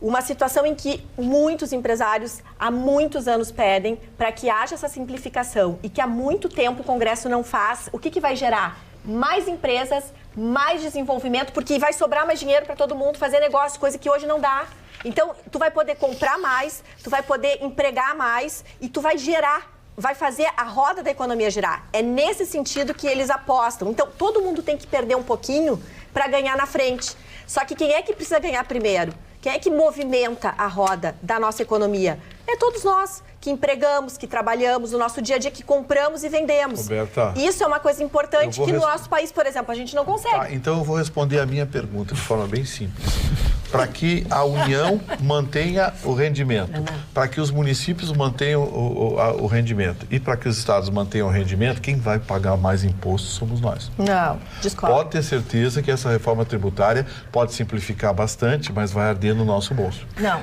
E: uma situação em que muitos empresários há muitos anos pedem para que haja essa simplificação e que há muito tempo o Congresso não faz, o que vai gerar? Mais empresas, mais desenvolvimento, porque vai sobrar mais dinheiro para todo mundo fazer negócio, coisa que hoje não dá. Então, tu vai poder comprar mais, tu vai poder empregar mais e tu vai gerar vai fazer a roda da economia girar. É nesse sentido que eles apostam. Então, todo mundo tem que perder um pouquinho para ganhar na frente. Só que quem é que precisa ganhar primeiro? Quem é que movimenta a roda da nossa economia? É todos nós que empregamos, que trabalhamos no nosso dia a dia, que compramos e vendemos.
D: Roberta,
E: isso é uma coisa importante que no nosso país, por exemplo, a gente não consegue.
D: Tá, então eu vou responder a minha pergunta de forma bem simples. Para que a União mantenha o rendimento, para que os municípios mantenham o rendimento e para que os estados mantenham o rendimento, quem vai pagar mais impostos somos nós.
E: Não, discordo.
D: Pode ter certeza que essa reforma tributária pode simplificar bastante, mas vai arder no nosso bolso.
E: Não.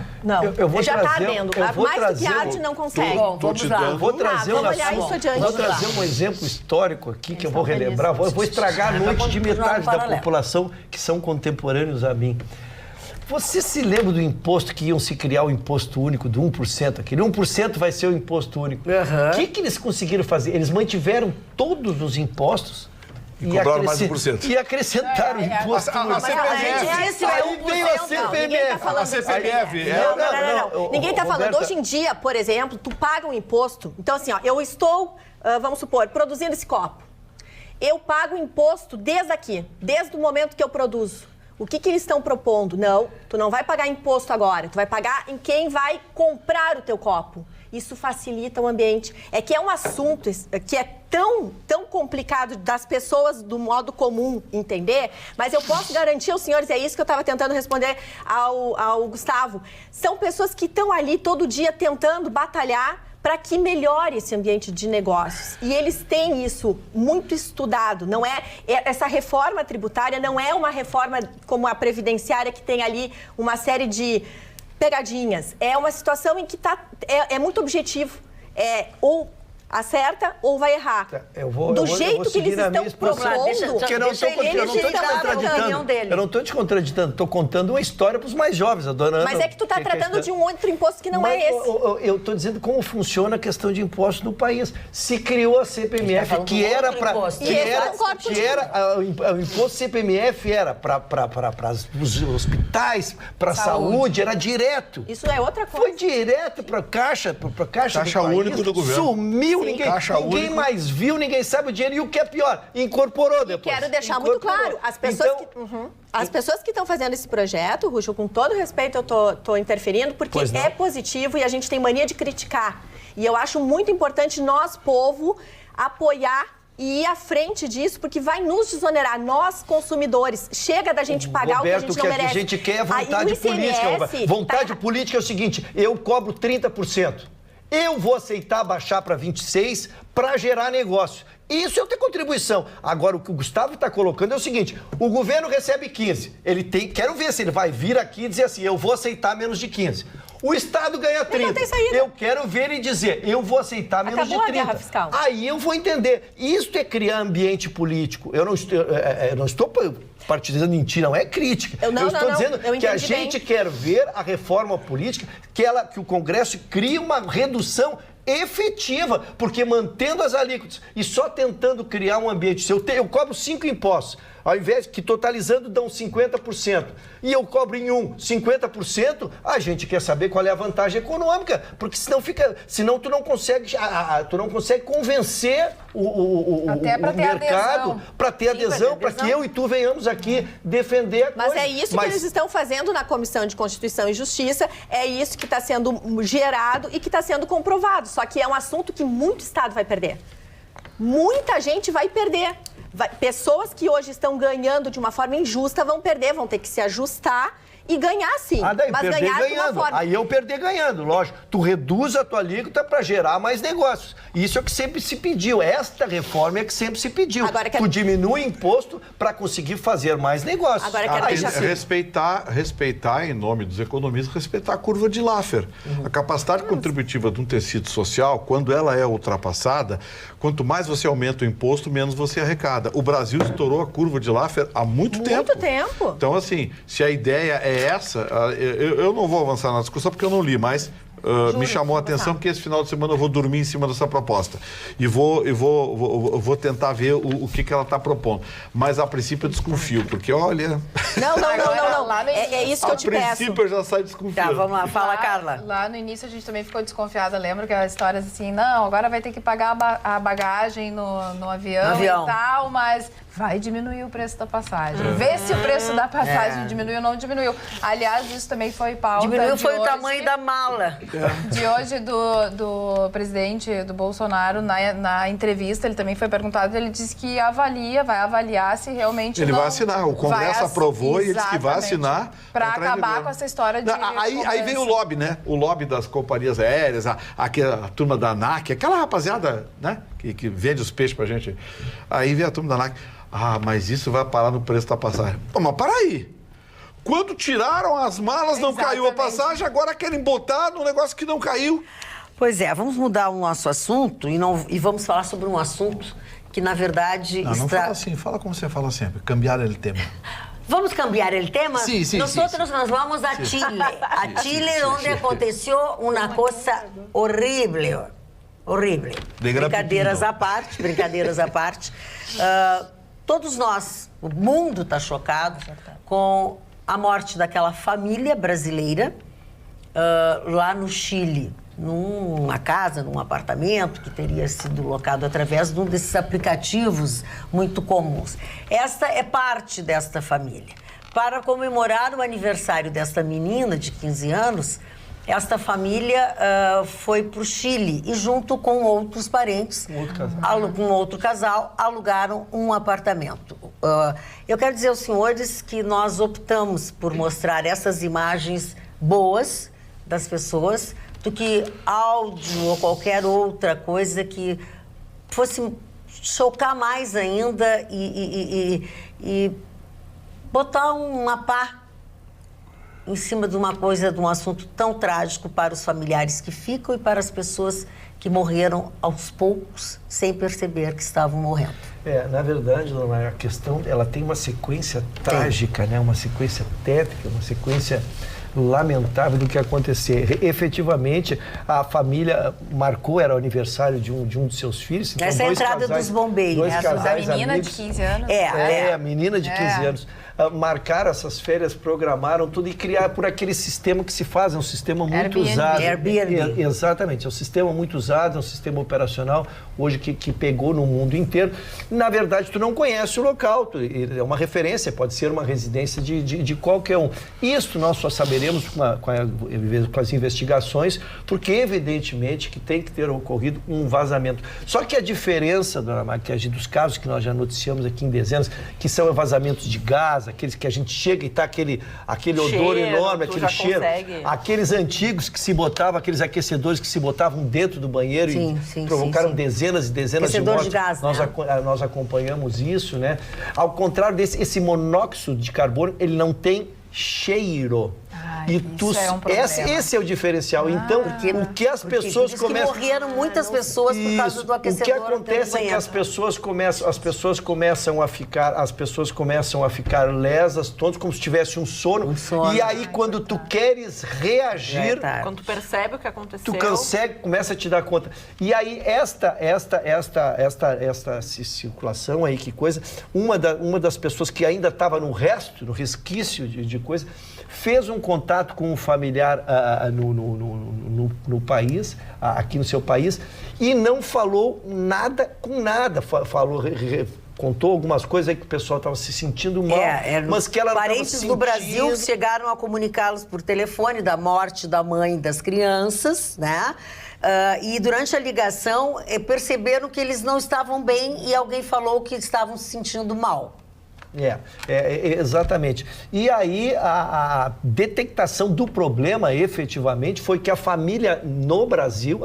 G: Eu vou
E: já está
G: trazer,
E: ardendo.
G: eu vou
E: Mais
G: trazer,
E: do que arde, não consegue.
B: Bom, vamos lá.
G: Eu vou trazer,
E: vamos olhar isso adiante.
G: vou trazer um exemplo histórico aqui que eu vou relembrar. Eu vou estragar a noite de metade da população que são contemporâneos a mim. Você se lembra do imposto que iam se criar o imposto único do 1%? Aquele 1% vai ser o imposto único. O que eles conseguiram fazer? Eles mantiveram todos os impostos
D: e cobraram mais 1%.
G: E acrescentaram o imposto único.
B: Aí
G: veio a CPMF.
D: A CPMF.
E: Não. Ninguém está falando. Hoje em dia, por exemplo, tu paga um imposto. Então, assim, ó, eu estou, vamos supor, produzindo esse copo. Eu pago imposto desde aqui, desde o momento que eu produzo. O que eles estão propondo? Não, tu não vai pagar imposto agora, tu vai pagar em quem vai comprar o teu copo. Isso facilita o ambiente. É que é um assunto que é tão complicado das pessoas do modo comum entender, mas eu posso garantir aos senhores, é isso que eu estava tentando responder ao Gustavo, são pessoas que estão ali todo dia tentando batalhar para que melhore esse ambiente de negócios. E eles têm isso muito estudado. Não essa reforma tributária não é uma reforma como a previdenciária, que tem ali uma série de pegadinhas. É uma situação em que é muito objetivo. Ou acerta ou vai errar. Do jeito que eles estão propondo,
G: porque eu não estou te contraditando, estou contando uma história para os mais jovens, a dona Ana.
E: Mas é que tu está tratando de um outro imposto que não é esse.
G: Eu estou dizendo como funciona a questão de impostos no país. Se criou a CPMF, que era para... O imposto CPMF era para os hospitais, para a saúde, era direto.
E: Isso é outra coisa.
G: Foi direto para a Caixa
D: único do governo.
G: Sumiu. Ninguém mais viu, ninguém sabe o dinheiro. E o que é pior, incorporou depois.
E: Quero deixar muito claro, as pessoas que estão fazendo esse projeto, Ruxo, com todo respeito, eu tô interferindo, porque é positivo e a gente tem mania de criticar. E eu acho muito importante nós, povo, apoiar e ir à frente disso, porque vai nos desonerar, nós, consumidores. Chega da gente pagar
G: Roberto,
E: o que a gente não merece.
G: A gente quer vontade política. Vontade política é o seguinte, eu cobro 30%. Eu vou aceitar baixar para 26% para gerar negócio. Isso é outra contribuição. Agora, o que o Gustavo está colocando é o seguinte, o governo recebe 15%. Quero ver se ele vai vir aqui e dizer assim, eu vou aceitar menos de 15%. O Estado ganha 30%. Eu quero ver ele dizer, eu vou aceitar menos de 30%.
E: Acabou a guerra fiscal.
G: Aí eu vou entender. Isso é criar ambiente político. Eu não estou partidizando em ti, não é crítica. Eu estou dizendo que a gente quer ver a reforma política, que o Congresso crie uma redução efetiva, porque mantendo as alíquotas e só tentando criar um ambiente. Se eu cobro 5 impostos, ao invés que totalizando dão 50%, e eu cobro em 50%, a gente quer saber qual é a vantagem econômica, porque senão tu não consegue convencer o mercado para ter adesão, para que eu e tu venhamos aqui defender a coisa.
E: Mas é isso que eles estão fazendo na Comissão de Constituição e Justiça, é isso que está sendo gerado e que está sendo comprovado, só que é um assunto que muito Estado vai perder. Muita gente vai perder. Pessoas que hoje estão ganhando de uma forma injusta vão perder, vão ter que se ajustar e ganhar sim.
G: Mas ganhar de uma forma... Aí eu perder ganhando, lógico. Tu reduz a tua alíquota para gerar mais negócios. Isso é o que sempre se pediu. Esta reforma é que sempre se pediu. Tu diminui o imposto para conseguir fazer mais negócios.
D: Respeitar, em nome dos economistas, respeitar a curva de Laffer. A capacidade contributiva de um tecido social, quando ela é ultrapassada, quanto mais você aumenta o imposto, menos você arrecada. O Brasil estourou a curva de Laffer há muito tempo.
E: Muito tempo.
D: Então, assim, se a ideia é essa, eu não vou avançar na discussão porque eu não li, mas me chamou a atenção, porque esse final de semana eu vou dormir em cima dessa proposta. E vou tentar ver o que ela está propondo. Mas, a princípio, eu desconfio, porque, olha...
E: Não. É isso que eu te peço.
D: A princípio, eu já saio desconfiando.
B: Tá, vamos lá. Fala, Carla.
C: Lá no início, a gente também ficou desconfiada. Lembra que as histórias assim, não, agora vai ter que pagar a bagagem no avião e tal, mas vai diminuir o preço da passagem. Vê se o preço da passagem diminuiu ou não diminuiu. Aliás, isso também foi pauta.
B: Diminuiu foi o tamanho da mala.
C: De hoje, do presidente do Bolsonaro, na entrevista, ele também foi perguntado, ele disse que vai avaliar se realmente
D: ele vai assinar, o Congresso aprovou e ele disse que vai assinar.
C: Para acabar com essa história de...
D: Aí vem o lobby, né? O lobby das companhias aéreas, a turma da ANAC, aquela rapaziada, né? Que vende os peixes pra gente. Aí vem a turma da ANAC. Mas isso vai parar no preço da passagem. Mas para aí. Quando tiraram as malas, não caiu a passagem, agora querem botar num negócio que não caiu.
B: Pois é, vamos mudar o nosso assunto e vamos falar sobre um assunto que, na verdade...
D: Não fala assim, fala como você fala sempre, cambiar o tema.
B: Vamos cambiar o tema?
D: Sí.
B: Nós vamos a Chile. A Chile, onde aconteceu uma coisa horrível. Horrível. Brincadeiras à parte. Todos nós, o mundo está chocado com a morte daquela família brasileira lá no Chile, numa casa, num apartamento que teria sido locado através de um desses aplicativos muito comuns. Esta é parte desta família. Para comemorar o aniversário desta menina de 15 anos, esta família foi para o Chile e, junto com outros parentes, com outro casal, alugaram um apartamento. Eu quero dizer aos senhores que nós optamos por mostrar essas imagens boas das pessoas do que áudio ou qualquer outra coisa que fosse chocar mais ainda e botar uma pá em cima de uma coisa, de um assunto tão trágico para os familiares que ficam e para as pessoas que morreram aos poucos, sem perceber que estavam morrendo.
G: Na verdade, dona Maria, a questão, ela tem uma sequência trágica, né? Uma sequência tétrica, uma sequência lamentável do que acontecer. Efetivamente, a família marcou, era o aniversário de um dos seus filhos. Então,
B: essa é a entrada dos bombeiros.
C: Da menina amigos, de 15 anos.
G: A menina de 15 anos. Marcaram essas férias, programaram tudo e criaram por aquele sistema que se faz, é um sistema muito usado.
B: Airbnb.
G: Exatamente, é um sistema muito usado, é um sistema operacional hoje que pegou no mundo inteiro. Na verdade, tu não conhece o local, é uma referência, pode ser uma residência de qualquer um. Isso nós só saberemos com as investigações, porque evidentemente que tem que ter ocorrido um vazamento. Só que a diferença, dona Maria, dos casos que nós já noticiamos aqui em dezenas, que são vazamentos de gás, aqueles que a gente chega e tá aquele odor enorme, aquele cheiro. Aqueles antigos que se botavam, aqueles aquecedores que se botavam dentro do banheiro e provocaram dezenas e dezenas de mortes.
B: De gás,
G: nós acompanhamos isso, né? Ao contrário esse monóxido de carbono, ele não tem cheiro. Esse é o diferencial. Então, o que as pessoas começam...
B: morreram muitas pessoas por causa do aquecedor.
G: O que acontece é que as pessoas começam a ficar lesas, todos como se tivesse um sono. E aí, quando tu queres reagir...
F: Quando tu percebe o que aconteceu...
G: Tu começa a te dar conta. E aí, esta circulação aí, que coisa... Uma das pessoas que ainda estava no resquício de coisa, fez um contato com um familiar no país, aqui no seu país, e não falou nada com nada. Contou algumas coisas aí que o pessoal estava se sentindo mal, mas que ela não estava
B: parentes do Brasil chegaram a comunicá-los por telefone da morte da mãe das crianças, né? E durante a ligação perceberam que eles não estavam bem e alguém falou que estavam se sentindo mal.
G: Exatamente. E aí a detectação do problema efetivamente foi que a família no Brasil,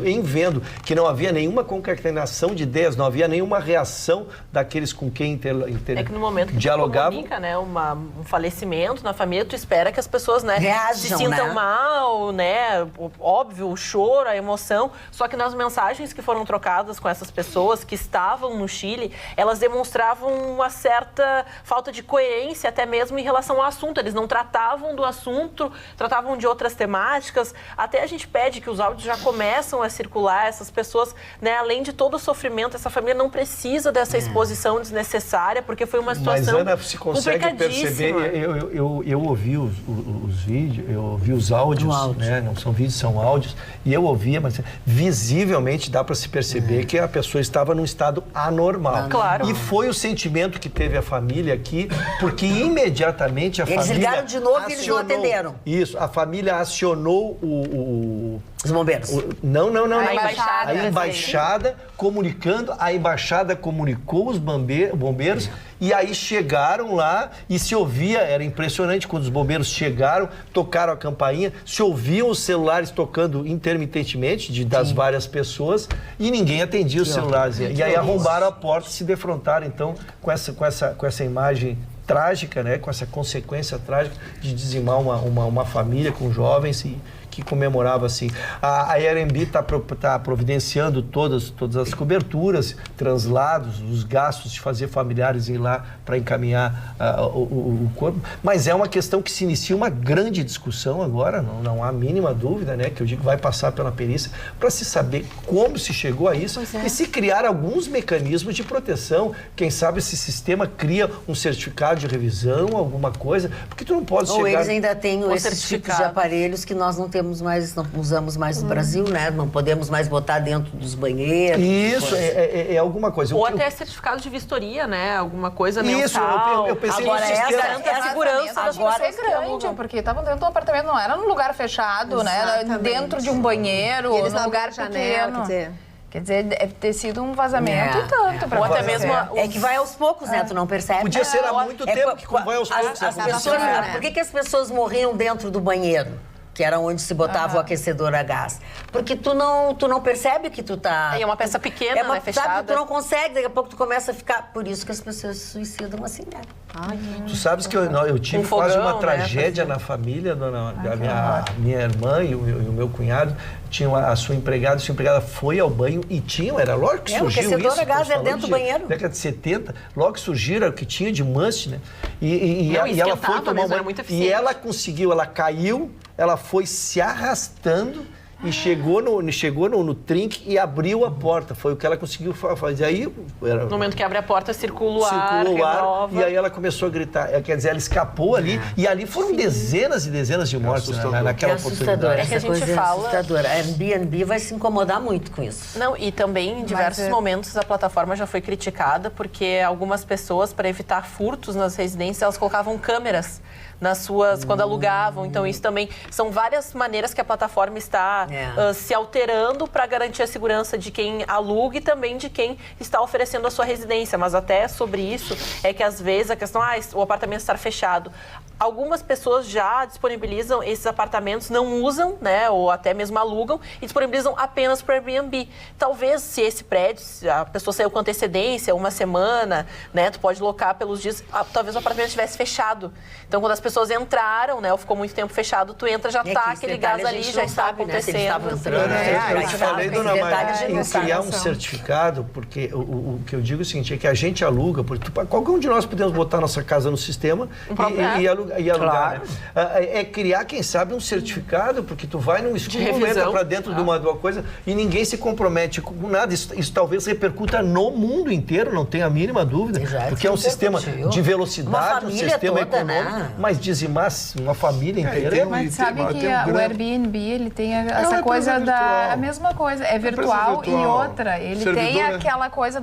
G: em vendo que não havia nenhuma concatenação de ideias, não havia nenhuma reação daqueles com quem
F: é que no momento que
G: dialogavam.
F: Comunica, né, um falecimento na família, tu espera que as pessoas, né,
B: reajam,
F: se sintam mal, né, óbvio, o choro, a emoção, só que nas mensagens que foram trocadas com essas pessoas que estavam no Chile, elas demonstravam uma certa certa falta de coerência até mesmo em relação ao assunto. Eles não tratavam do assunto, tratavam de outras temáticas. Até a gente pede que os áudios já começam a circular, essas pessoas, né, além de todo o sofrimento, essa família não precisa dessa exposição desnecessária, porque foi uma situação
G: Mas, Ana, se consegue perceber, eu ouvi os vídeos, eu ouvi os áudios, né? Não são vídeos, são áudios, e eu ouvia, mas visivelmente dá para se perceber que a pessoa estava num estado anormal.
F: Claro.
G: E foi o sentimento que teve a família aqui, porque imediatamente a família...
B: Eles ligaram de novo e eles não atenderam.
G: Isso, a família acionou
B: os bombeiros.
G: Não.
C: A
G: embaixada comunicando, a embaixada comunicou os bombeiros e aí chegaram lá e se ouvia, era impressionante quando os bombeiros chegaram, tocaram a campainha, se ouviam os celulares tocando intermitentemente das várias pessoas e ninguém atendia os celulares. E aí arrombaram a porta e se defrontaram então com essa imagem trágica, né, com essa consequência trágica de dizimar uma família com jovens que comemorava assim. A Airbnb está providenciando todas as coberturas, translados, os gastos de fazer familiares ir lá para encaminhar o corpo, mas é uma questão que se inicia uma grande discussão agora, não há a mínima dúvida, né, que eu digo vai passar pela perícia para se saber como se chegou a isso e se criar alguns mecanismos de proteção, quem sabe esse sistema cria um certificado de revisão, alguma coisa, porque tu não pode chegar...
B: Ou eles ainda têm esses tipos de aparelhos que nós não usamos mais no Brasil, né? Não podemos mais botar dentro dos banheiros.
G: Isso, é alguma coisa.
F: Ou até certificado de vistoria, né? Alguma coisa
G: mensal.
F: Isso,
G: eu pensei
F: agora
G: nisso.
F: Garante a segurança.
C: Agora é grande, porque estavam dentro do apartamento, não era num lugar fechado, né? Dentro de um banheiro, num lugar pequeno. Quer dizer, deve ter sido um vazamento tanto para
F: até mesmo
B: É que vai aos poucos, né? Tu não percebe.
G: Podia ser há muito tempo que vai aos poucos.
B: Por que as pessoas morriam dentro do banheiro? Que era onde se botava o aquecedor a gás. Porque tu não percebe que tu tá...
F: É uma peça pequena, né, fechada.
B: Sabe, tu não consegue, daqui a pouco tu começa a ficar... Por isso que as pessoas se suicidam assim, né?
G: Tu sabes que eu tive quase uma tragédia na família, a minha irmã e o meu cunhado tinham a sua empregada foi ao banho e era lógico que surgiu isso. O
B: aquecedor a gás é dentro do banheiro.
G: Década de 70, logo que surgiram, o que tinha de must, né? E ela foi tomar banho. E ela conseguiu, ela caiu, ela foi se arrastando e chegou no trinque e abriu a porta. Foi o que ela conseguiu fazer. Aí,
F: no momento que abre a porta, circula o ar,
G: e aí ela começou a gritar. Quer dizer, ela escapou ali e ali foram dezenas e dezenas de mortes naquela oportunidade.
B: É que a gente fala... A Airbnb vai se incomodar muito com isso.
F: Não, e também, em diversos momentos, a plataforma já foi criticada porque algumas pessoas, para evitar furtos nas residências, elas colocavam câmeras nas suas, quando alugavam. Então, isso também são várias maneiras que a plataforma está se alterando para garantir a segurança de quem aluga e também de quem está oferecendo a sua residência. Mas até sobre isso é que, às vezes, a questão, o apartamento estar fechado. Algumas pessoas já disponibilizam esses apartamentos, não usam, né, ou até mesmo alugam e disponibilizam apenas para o Airbnb. Talvez, se esse prédio, se a pessoa saiu com antecedência, uma semana, né, tu pode locar pelos dias, talvez o apartamento estivesse fechado. Então, quando as pessoas entraram, né, ou ficou muito tempo fechado, tu entra, já tá aquele gás ali, já está acontecendo.
G: Eu te falei, dona Maria, em criar um certificado, porque o que eu digo é o seguinte, é que a gente aluga, porque qualquer um de nós podemos botar nossa casa no sistema e alugar. Claro. Né? É criar, quem sabe, um certificado, porque tu vai num escuro, entra para dentro de uma coisa e ninguém se compromete com nada. Isso talvez repercuta no mundo inteiro, não tenho a mínima dúvida, porque é um sistema de velocidade, um sistema toda, econômico, né? Mas dizimar uma família inteira...
C: Mas sabe que o Airbnb, ele tem essa coisa a mesma coisa, é virtual e outra, ele tem aquela coisa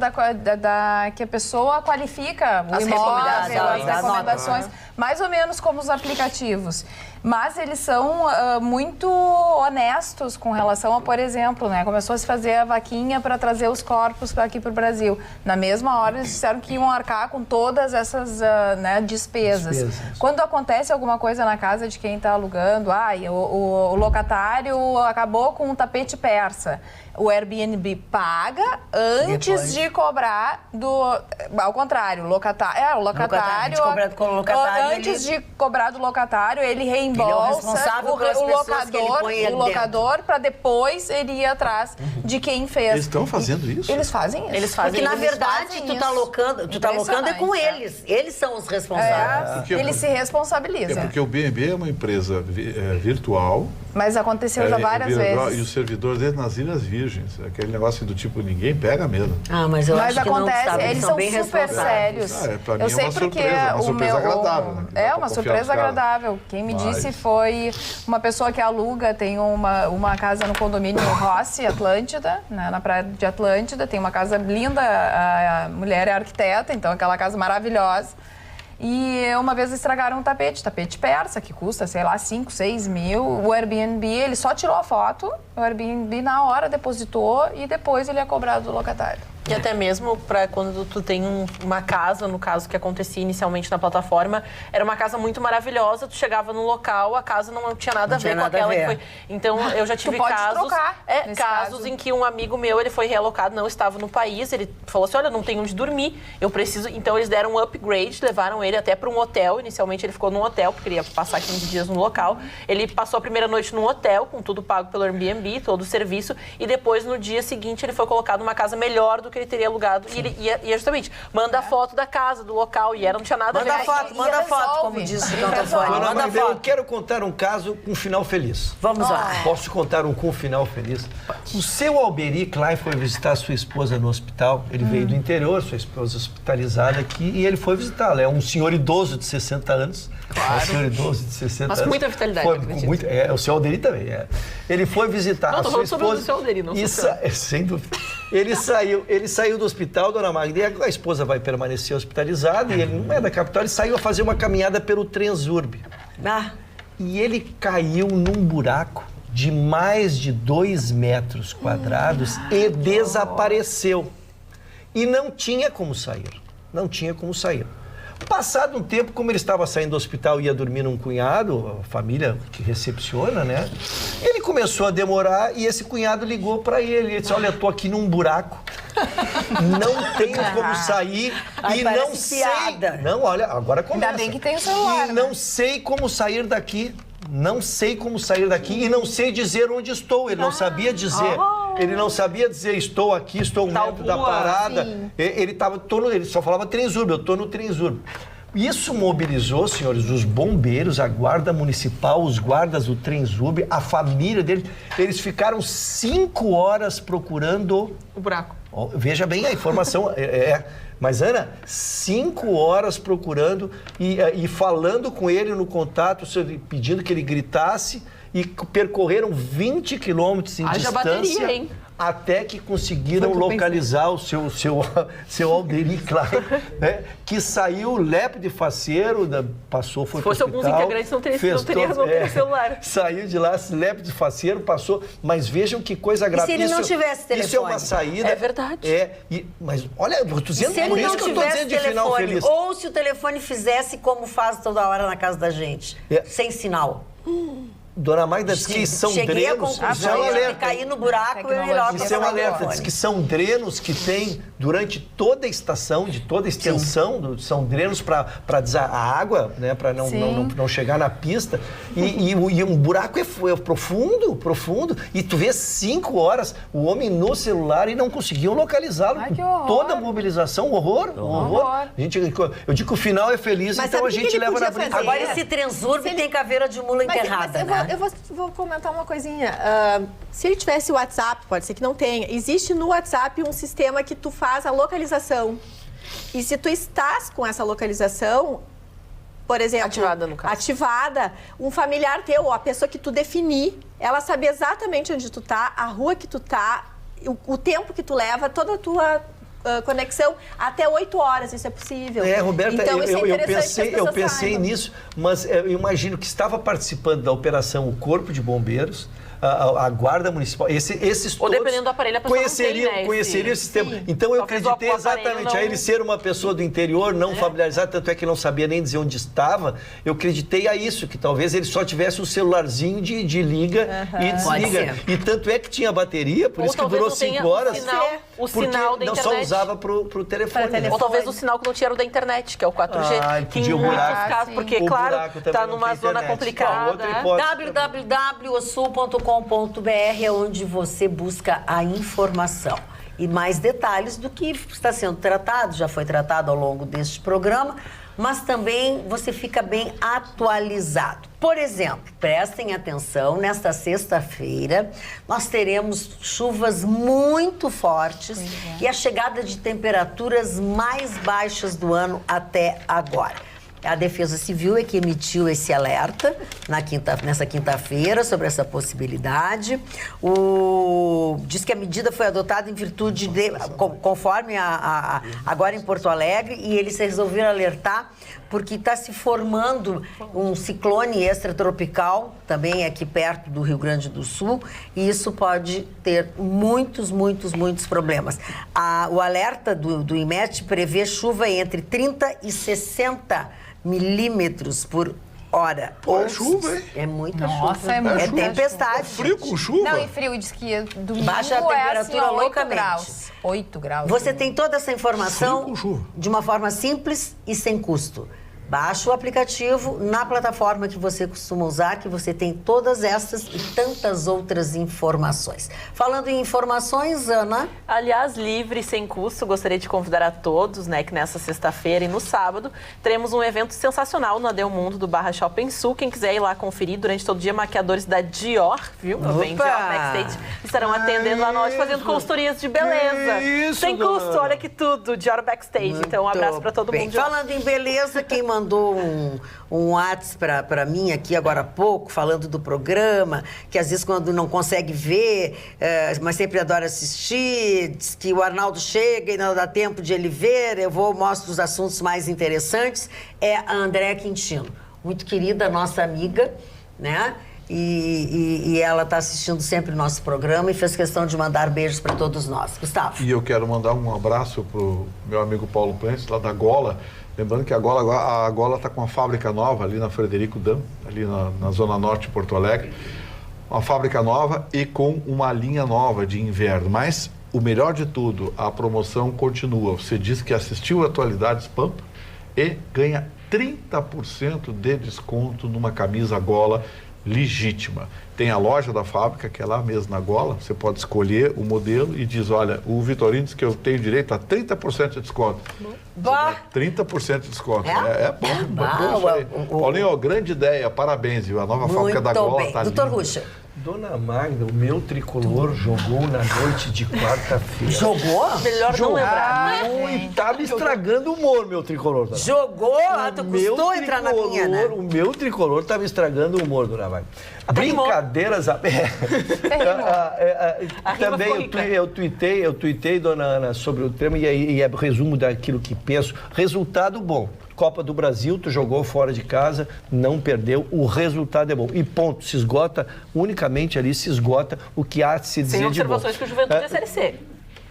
C: que a pessoa qualifica o imóvel, as recomendações, mais ou menos como os aplicativos. Mas eles são muito honestos com relação a, por exemplo, né, começou a se fazer a vaquinha para trazer os corpos aqui para o Brasil. Na mesma hora, eles disseram que iam arcar com todas essas despesas. Quando acontece alguma coisa na casa de quem está alugando, o locatário acabou com um tapete persa. O Airbnb paga antes de cobrar ao contrário, o locatário antes de cobrar do locatário, ele reembolsa o locador, locador para depois ele ir atrás de quem fez.
D: Eles estão fazendo isso?
C: Eles fazem isso.
F: Eles fazem.
B: Porque, na
C: Eles
B: verdade,
C: fazem
B: tu tá
C: isso.
B: locando é com eles. Eles são os responsáveis.
D: Porque-
C: Eles se responsabilizam.
D: Porque o B&B é uma empresa virtual.
C: Mas aconteceu já várias
D: virtual,
C: vezes.
D: E o servidor dele nas Ilhas Virgens. Aquele negócio do tipo, ninguém pega mesmo.
B: Ah, mas eu
C: Mas
B: acho que
C: acontece,
B: não, sabe?
C: eles
B: são
C: são
B: bem
C: super
B: responsáveis.
C: sérios.
D: Pra mim
C: Eu
D: é
C: sei
D: uma
C: porque
D: surpresa, uma
C: o
D: surpresa
C: meu...
D: agradável, né? Que dá
C: É
D: pra
C: uma
D: confiar
C: surpresa
D: nos caras.
C: agradável. Quem me
D: Mas-
C: disse foi uma pessoa que aluga, tem uma casa no condomínio Rossi, Atlântida, né, na praia de Atlântida, tem uma casa linda, a mulher é arquiteta, então aquela casa maravilhosa. E uma vez estragaram um tapete persa, que custa, sei lá, 5, 6 mil. O Airbnb, ele só tirou a foto, o Airbnb na hora depositou e depois ele é cobrado do locatário.
F: E até mesmo para quando tu tem uma casa, no caso que acontecia inicialmente na plataforma, era uma casa muito maravilhosa, tu chegava no local, a casa não tinha nada a ver com aquela que foi. Então eu já tive
C: pode
F: casos,
C: trocar, nesse
F: casos
C: caso.
F: em que um amigo meu, ele foi realocado, não estava no país, ele falou assim: "Olha, não tenho onde dormir, eu preciso". Então eles deram um upgrade, levaram ele até para um hotel. Inicialmente ele ficou num hotel, porque ele ia passar 15 dias no local. Ele passou a primeira noite num hotel, com tudo pago pelo Airbnb, todo o serviço, e depois no dia seguinte ele foi colocado numa casa melhor do que ele teria alugado. E ele ia justamente, manda a foto da casa, do local, e não tinha nada a ver.
B: Manda foto, manda foto, como disse o Cantafone.
G: Dona
B: Manda
G: Magda, eu
B: foto.
G: quero contar um caso com um final feliz.
B: Vamos lá.
G: Posso contar um com um final feliz? O seu Alberi Klein foi visitar sua esposa no hospital. Ele veio do interior, sua esposa hospitalizada aqui, e ele foi visitá-la. É um senhor idoso de 60 anos. Claro. Um senhor idoso de 60 anos.
F: Mas com muita vitalidade,
G: Foi,
F: acredito.
G: com muito, o seu Alberi também, é. Ele foi visitar
F: Não,
G: a
F: tô
G: sua
F: falando sobre o
G: esposa.
F: seu Alberi, não
G: e
F: sou
G: sem dúvida. Ele saiu do hospital, Dona Magda, e a esposa vai permanecer hospitalizada, e ele não é da capital, ele saiu a fazer uma caminhada pelo Transurb.
B: Ah,
G: E ele caiu num buraco de mais de 2 metros quadrados e desapareceu. E não tinha como sair. Não tinha como sair. Passado um tempo, como ele estava saindo do hospital e ia dormir num cunhado, a família que recepciona, né? Ele começou a demorar e esse cunhado ligou para ele. Ele disse: "Olha, eu tô aqui num buraco, não tenho como sair
B: Ai,
G: e
B: parece
G: não sei."
B: piada.
G: Não, olha, agora começa.
C: Ainda bem que tem o celular,
G: E
C: né?
G: não sei como sair daqui. Não sei como sair daqui e não sei dizer onde estou. Ele não sabia dizer. Ele não sabia dizer: estou aqui, estou
F: Tal
G: dentro da
F: rua,
G: parada. Ele só falava Transurb, eu estou no Transurb. Isso mobilizou, senhores, os bombeiros, a guarda municipal, os guardas do Transurb, a família dele. Eles ficaram 5 horas procurando
F: O buraco.
G: Ó, veja bem a informação. Mas, Ana, 5 horas procurando e falando com ele no contato, pedindo que ele gritasse, e percorreram 20 quilômetros em
F: Haja
G: distância.
F: bateria, hein?
G: Até que conseguiram localizar o seu Alberi Klein, né, que saiu lépido e faceiro, passou, foi pro
F: Se fosse
G: hospital.
F: alguns integrantes, não teria celular.
G: Saiu de lá, lépido e faceiro, passou. Mas vejam que coisa grave.
B: se ele não tivesse telefone?
G: Isso é uma saída.
F: É verdade.
G: Mas olha, eu tô dizendo,
B: se ele
G: por
B: não
G: isso que eu tô
B: tivesse
G: dizendo de final
B: telefone,
G: feliz.
B: ou se o telefone fizesse como faz toda hora na casa da gente, sem sinal.
G: Dona Magda diz que são
B: Cheguei à
G: drenos. Isso é um
B: conclusão de
G: alerta.
B: cair no buraco é melhor que
G: Isso é um
B: pegar o
G: alerta.
B: telefone.
G: Diz que são drenos que tem durante toda a estação, de toda a extensão, são drenos para a água, né, para não chegar na pista. E um buraco é profundo, profundo. E tu vê 5 horas o homem no celular e não conseguiam localizá-lo.
C: Ai, que
G: Com
C: horror.
G: toda a mobilização, horror. Eu digo que o final é feliz,
E: Mas
G: então
E: sabe
G: a
E: o que
G: gente
E: ele
G: leva na
E: podia fazer?
G: brincadeira.
B: Agora esse Transurb tem caveira de mula enterrada, né?
E: eu vou comentar uma coisinha. Se ele tivesse o WhatsApp, pode ser que não tenha. Existe no WhatsApp um sistema que tu faz a localização. E se tu estás com essa localização, por exemplo...
F: Ativada, no caso.
E: Ativada, um familiar teu, ou a pessoa que tu definir, ela sabe exatamente onde tu tá, a rua que tu tá, o tempo que tu leva, toda a tua... conexão até 8 horas, isso é possível.
G: Roberta,
E: então, isso é
G: eu
E: interessante que as
G: pensei
E: pessoas saibam.
G: nisso, mas eu imagino que estava participando da operação o Corpo de Bombeiros, a Guarda Municipal, esses
F: Ou
G: todos
F: dependendo do aparelho, a pessoa
G: conheceriam
F: não tem, né,
G: conheceriam esse sistema.
E: Sim.
G: Então eu
F: Talvez
G: acreditei
F: o aparelho
G: exatamente,
F: não-
G: a ele ser uma pessoa do interior, não familiarizada, tanto é que não sabia nem dizer onde estava, eu acreditei a isso, que talvez ele só tivesse um celularzinho de liga e
B: Pode
G: desliga.
B: ser.
G: E tanto é que tinha bateria, por
F: Ou
G: isso que
F: talvez
G: durou
F: não tenha
G: 5 horas.
F: um sinal O
G: porque
F: sinal da
G: não
F: internet.
G: só usava pro telefone. Né?
F: Ou talvez o sinal que não tinha era o da internet, que é o 4G. Que em
G: podia o
F: muitos
G: buraco.
F: casos, porque,
G: O
F: claro,
G: buraco também
F: tá
G: não
F: numa
G: tem
F: zona
G: internet.
F: complicada.
G: Outra hipótese.
B: www.osul.com.br é onde você busca a informação. E mais detalhes do que está sendo tratado, já foi tratado ao longo deste programa, mas também você fica bem atualizado. Por exemplo, prestem atenção, nesta sexta-feira nós teremos chuvas muito fortes e a chegada de temperaturas mais baixas do ano até agora. A Defesa Civil é que emitiu esse alerta nessa quinta-feira sobre essa possibilidade. Diz que a medida foi adotada em virtude conforme agora em Porto Alegre, e eles resolveram alertar porque está se formando um ciclone extratropical, também aqui perto do Rio Grande do Sul, e isso pode ter muitos problemas. O alerta do IMET prevê chuva entre 30 e 60 milímetros por hora.
D: É chuva, hein?
B: É muita
C: Nossa,
B: chuva.
C: é muita
B: É tempestade.
D: Frio com chuva?
C: Não, e frio, diz que domingo
B: Baixa a temperatura
C: assim, ó, 8
B: loucamente.
C: graus. 8 graus.
B: Você tem toda essa
D: Frio
B: informação
D: com chuva.
B: de uma forma simples e sem custo. Baixa o aplicativo na plataforma que você costuma usar, que você tem todas essas e tantas outras informações. Falando em informações, Ana...
F: Aliás, livre e sem custo, gostaria de convidar a todos, né, que nessa sexta-feira e no sábado teremos um evento sensacional no Adeundo do Barra Shopping Sul. Quem quiser ir lá conferir durante todo o dia, maquiadores da Dior, viu? Vem Dior Backstage, estarão atendendo a nós, fazendo consultorias de beleza.
G: Isso,
F: sem custo,
G: dona.
F: olha que tudo, Dior Backstage. Então, um abraço para todo mundo.
B: Falando em beleza, quem mandou um WhatsApp para mim aqui agora há pouco, falando do programa, que às vezes quando não consegue ver, mas sempre adora assistir, diz que o Arnaldo chega e não dá tempo de ele ver, mostro os assuntos mais interessantes, é a Andréa Quintino, muito querida, nossa amiga, né? E ela está assistindo sempre o nosso programa e fez questão de mandar beijos para todos nós. Gustavo.
D: E eu quero mandar um abraço pro meu amigo Paulo Prense, lá da Gola. Lembrando que a Gola está com uma fábrica nova ali na Frederico Dam, ali na Zona Norte de Porto Alegre. Uma fábrica nova e com uma linha nova de inverno. Mas o melhor de tudo, a promoção continua. Você diz que assistiu a Atualidades Pampa e ganha 30% de desconto numa camisa Gola legítima. Tem a loja da fábrica, que é lá mesmo na Gola, você pode escolher o modelo e diz, olha, o Vitorino diz que eu tenho direito a 30% de desconto.
B: Bah.
D: 30% de desconto.
B: É?
D: É bom isso aí. Paulinho, grande ideia, parabéns, viu? A nova fábrica da Gola
B: bem.
D: está linda.
B: Doutor Ruxa.
G: Dona Magda, o meu tricolor jogou na noite de quarta-feira.
B: Jogou?
F: Melhor não lembrar.
G: E tá me estragando o humor, meu tricolor. Dona.
B: Jogou? Tu custou entrar na minha, né?
G: O meu tricolor tá me estragando o humor, Dona Magda. Brincadeiras... Também eu tuitei, Dona Ana, sobre o tema e é resumo daquilo que penso. Resultado bom. Copa do Brasil, tu jogou fora de casa, não perdeu, o resultado é bom. E ponto, se esgota o que há de se dizer de bom.
F: Sem observações que o Juventude é Série C.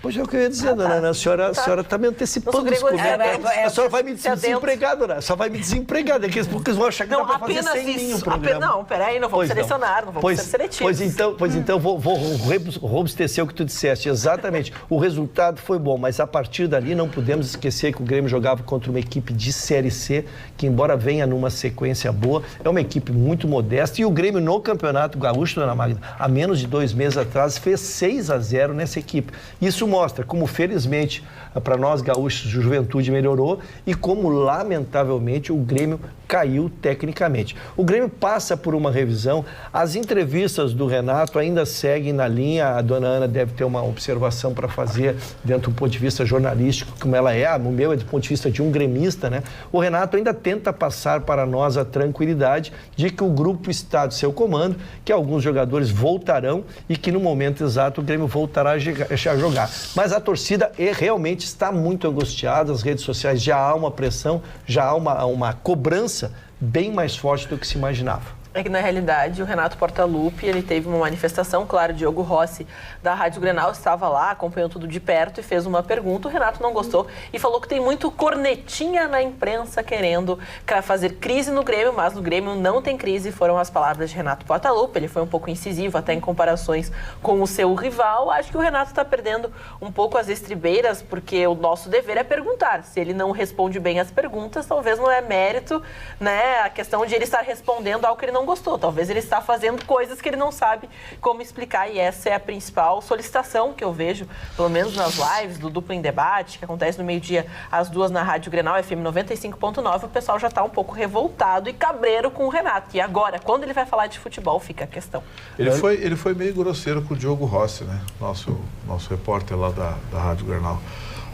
G: Pois é o que eu ia dizer, Dona Ana. A senhora está me antecipando os comentários. A senhora vai me desempregar, Dona. Só vai me desempregar. Daqui a pouco eles vão achar que dá para fazer sem mim o programa.
F: Não, peraí, não vamos selecionar, não vamos ser seletivos.
G: Pois então, vou robustecer o que tu disseste. Exatamente. O resultado foi bom, mas a partir dali não podemos esquecer que o Grêmio jogava contra uma equipe de Série C, que embora venha numa sequência boa, é uma equipe muito modesta. E o Grêmio no Campeonato Gaúcho, Dona Magda, há menos de 2 meses atrás, fez 6-0 nessa equipe. Isso mostra como, felizmente, para nós gaúchos, a Juventude melhorou e como, lamentavelmente, o Grêmio caiu tecnicamente. O Grêmio passa por uma revisão. As entrevistas do Renato ainda seguem na linha. A Dona Ana deve ter uma observação para fazer dentro do ponto de vista jornalístico, como ela é. O meu é do ponto de vista de um gremista, né? O Renato ainda tenta passar para nós a tranquilidade de que o grupo está do seu comando, que alguns jogadores voltarão e que no momento exato o Grêmio voltará a jogar. Mas a torcida realmente está muito angustiada, as redes sociais já há uma pressão, já há uma cobrança bem mais forte do que se imaginava.
F: É que, na realidade, o Renato Portaluppi, ele teve uma manifestação, claro, o Diogo Rossi, da Rádio Grenal, estava lá, acompanhou tudo de perto e fez uma pergunta. O Renato não gostou e falou que tem muito cornetinha na imprensa querendo fazer crise no Grêmio, mas no Grêmio não tem crise, foram as palavras de Renato Portaluppi. Ele foi um pouco incisivo, até em comparações com o seu rival. Acho que o Renato está perdendo um pouco as estribeiras, porque o nosso dever é perguntar. Se ele não responde bem as perguntas, talvez não é mérito, né, a questão de ele estar respondendo algo que ele não gostou. Talvez ele está fazendo coisas que ele não sabe como explicar, e essa é a principal solicitação que eu vejo, pelo menos nas lives do Duplo em Debate, que acontece no meio-dia às 2 na Rádio Grenal, FM 95.9, o pessoal já está um pouco revoltado e cabreiro com o Renato. E agora, quando ele vai falar de futebol, fica a questão.
D: Ele foi meio grosseiro com o Diogo Rossi, né? Nosso repórter lá da Rádio Grenal.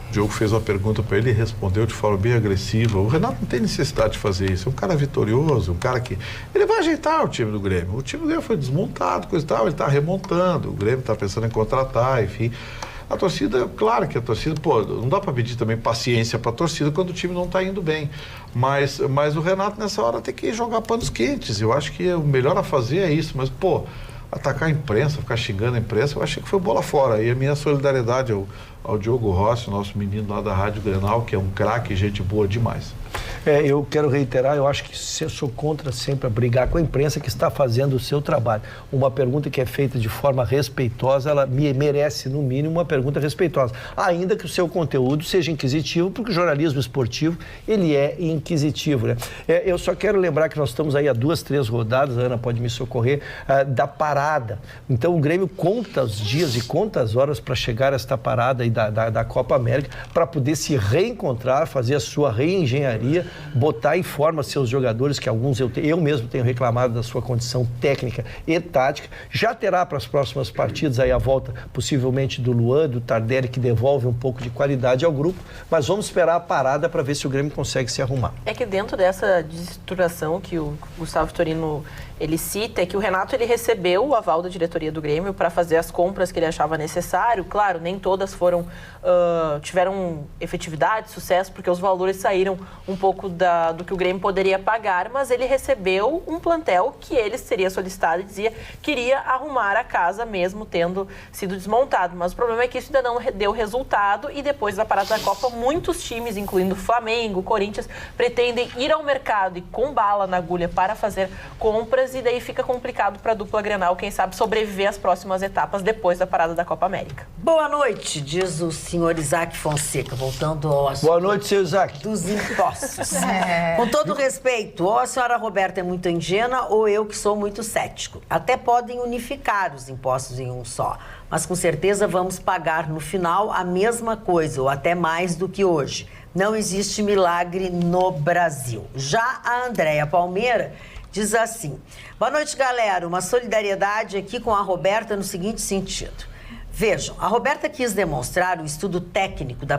D: O Diogo fez uma pergunta para ele e respondeu de forma bem agressiva. O Renato não tem necessidade de fazer isso. É um cara vitorioso, um cara que... Ele vai ajeitar o time do Grêmio. O time do Grêmio foi desmontado, coisa e tal. Ele está remontando. O Grêmio está pensando em contratar, enfim. A torcida, claro que a torcida... Pô, não dá para pedir também paciência para a torcida quando o time não está indo bem. Mas o Renato, nessa hora, tem que jogar panos quentes. Eu acho que o melhor a fazer é isso. Mas, pô, atacar a imprensa, ficar xingando a imprensa, eu achei que foi bola fora. E a minha solidariedade ao Diogo Rossi, nosso menino lá da Rádio Grenal, que é um craque, gente boa demais.
G: Eu quero reiterar, eu acho que eu sou contra sempre a brigar com a imprensa que está fazendo o seu trabalho. Uma pergunta que é feita de forma respeitosa, ela merece, no mínimo, uma pergunta respeitosa. Ainda que o seu conteúdo seja inquisitivo, porque o jornalismo esportivo, ele é inquisitivo, né? Eu só quero lembrar que nós estamos aí há 2, 3 rodadas, a Ana pode me socorrer, da parada. Então, o Grêmio conta os dias e conta as horas para chegar a esta parada aí da Copa América, para poder se reencontrar, fazer a sua reengenharia, botar em forma seus jogadores, que alguns eu mesmo tenho reclamado da sua condição técnica e tática. Já terá para as próximas partidas aí a volta, possivelmente, do Luan, do Tardelli, que devolve um pouco de qualidade ao grupo, mas vamos esperar a parada para ver se o Grêmio consegue se arrumar.
F: É que dentro dessa desestruturação que o Gustavo Vitorino ele cita, é que o Renato ele recebeu o aval da diretoria do Grêmio para fazer as compras que ele achava necessário. Claro, nem todas tiveram efetividade, sucesso, porque os valores saíram um pouco do que o Grêmio poderia pagar, mas ele recebeu um plantel que ele seria solicitado e dizia que iria arrumar a casa mesmo tendo sido desmontado. Mas o problema é que isso ainda não deu resultado, e depois da parada da Copa, muitos times, incluindo Flamengo, Corinthians, pretendem ir ao mercado e com bala na agulha para fazer compras, e daí fica complicado para a dupla Grenal, quem sabe, sobreviver às próximas etapas depois da parada da Copa América.
B: Boa noite, diz o senhor Isaac Fonseca, voltando ao assunto.
G: Boa noite, senhor Isaac.
B: Dos impostos. Com todo respeito, ou a senhora Roberta é muito ingênua ou eu que sou muito cético. Até podem unificar os impostos em um só, mas com certeza vamos pagar no final a mesma coisa ou até mais do que hoje. Não existe milagre no Brasil. Já a Andréia Palmeira diz assim: boa noite, galera. Uma solidariedade aqui com a Roberta no seguinte sentido. Vejam, a Roberta quis demonstrar o estudo técnico da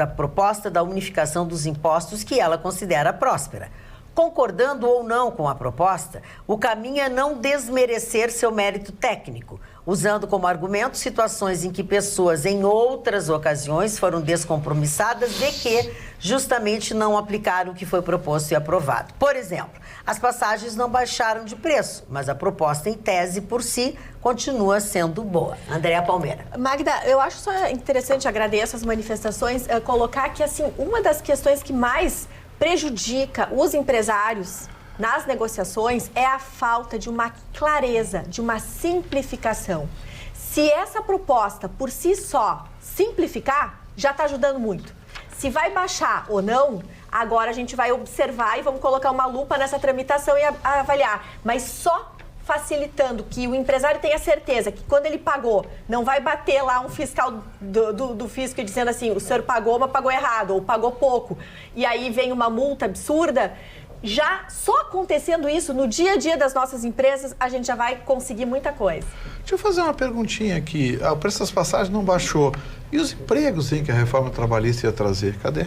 B: proposta da unificação dos impostos que ela considera próspera. Concordando ou não com a proposta, o caminho é não desmerecer seu mérito técnico, usando como argumento situações em que pessoas, em outras ocasiões, foram descompromissadas de que justamente não aplicaram o que foi proposto e aprovado. Por exemplo, as passagens não baixaram de preço, mas a proposta em tese por si continua sendo boa. Andréa Palmeira.
E: Magda, eu acho só interessante, agradeço as manifestações, colocar que, assim, uma das questões que mais prejudica os empresários nas negociações é a falta de uma clareza, de uma simplificação. Se essa proposta, por si só, simplificar, já está ajudando muito. Se vai baixar ou não, agora a gente vai observar e vamos colocar uma lupa nessa tramitação e avaliar. Mas só facilitando que o empresário tenha certeza que quando ele pagou, não vai bater lá um fiscal do fisco dizendo assim, o senhor pagou, mas pagou errado, ou pagou pouco. E aí vem uma multa absurda. Já só acontecendo isso no dia a dia das nossas empresas, a gente já vai conseguir muita coisa.
D: Deixa eu fazer uma perguntinha aqui. O preço das passagens não baixou. E os empregos, hein, que a reforma trabalhista ia trazer? Cadê?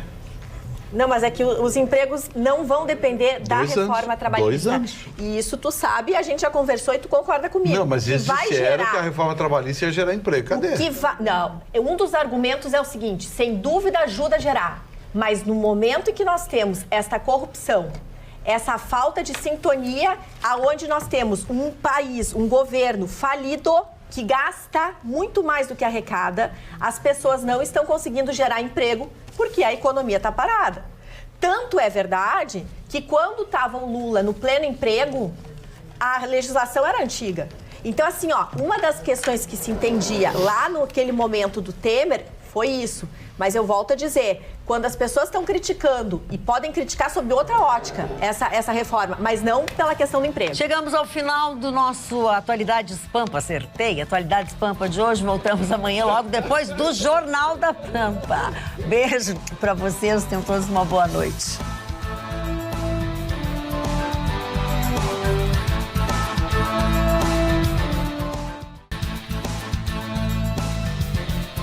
E: Não, mas é que os empregos não vão depender da reforma trabalhista.
D: 2 anos.
E: E isso tu sabe, a gente já conversou e tu concorda comigo.
D: Não, mas eles disseram que a reforma trabalhista ia gerar emprego. Cadê?
E: Não, um dos argumentos é o seguinte, sem dúvida ajuda a gerar. Mas no momento em que nós temos esta corrupção, essa falta de sintonia, aonde nós temos um país, um governo falido, que gasta muito mais do que arrecada, as pessoas não estão conseguindo gerar emprego porque a economia está parada. Tanto é verdade que quando estava o Lula no pleno emprego, a legislação era antiga. Então, assim, ó, uma das questões que se entendia lá naquele momento do Temer foi isso. Mas eu volto a dizer, quando as pessoas estão criticando, e podem criticar sob outra ótica essa reforma, mas não pela questão do emprego.
B: Chegamos ao final do nosso Atualidades Pampa, acertei. Atualidades Pampa de hoje, voltamos amanhã logo depois do Jornal da Pampa. Beijo para vocês, tenham todos uma boa noite.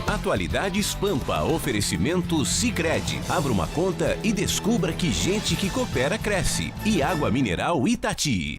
A: Atualidades Pampa, oferecimento Sicredi. Abra uma conta e descubra que gente que coopera cresce. E água mineral Itati.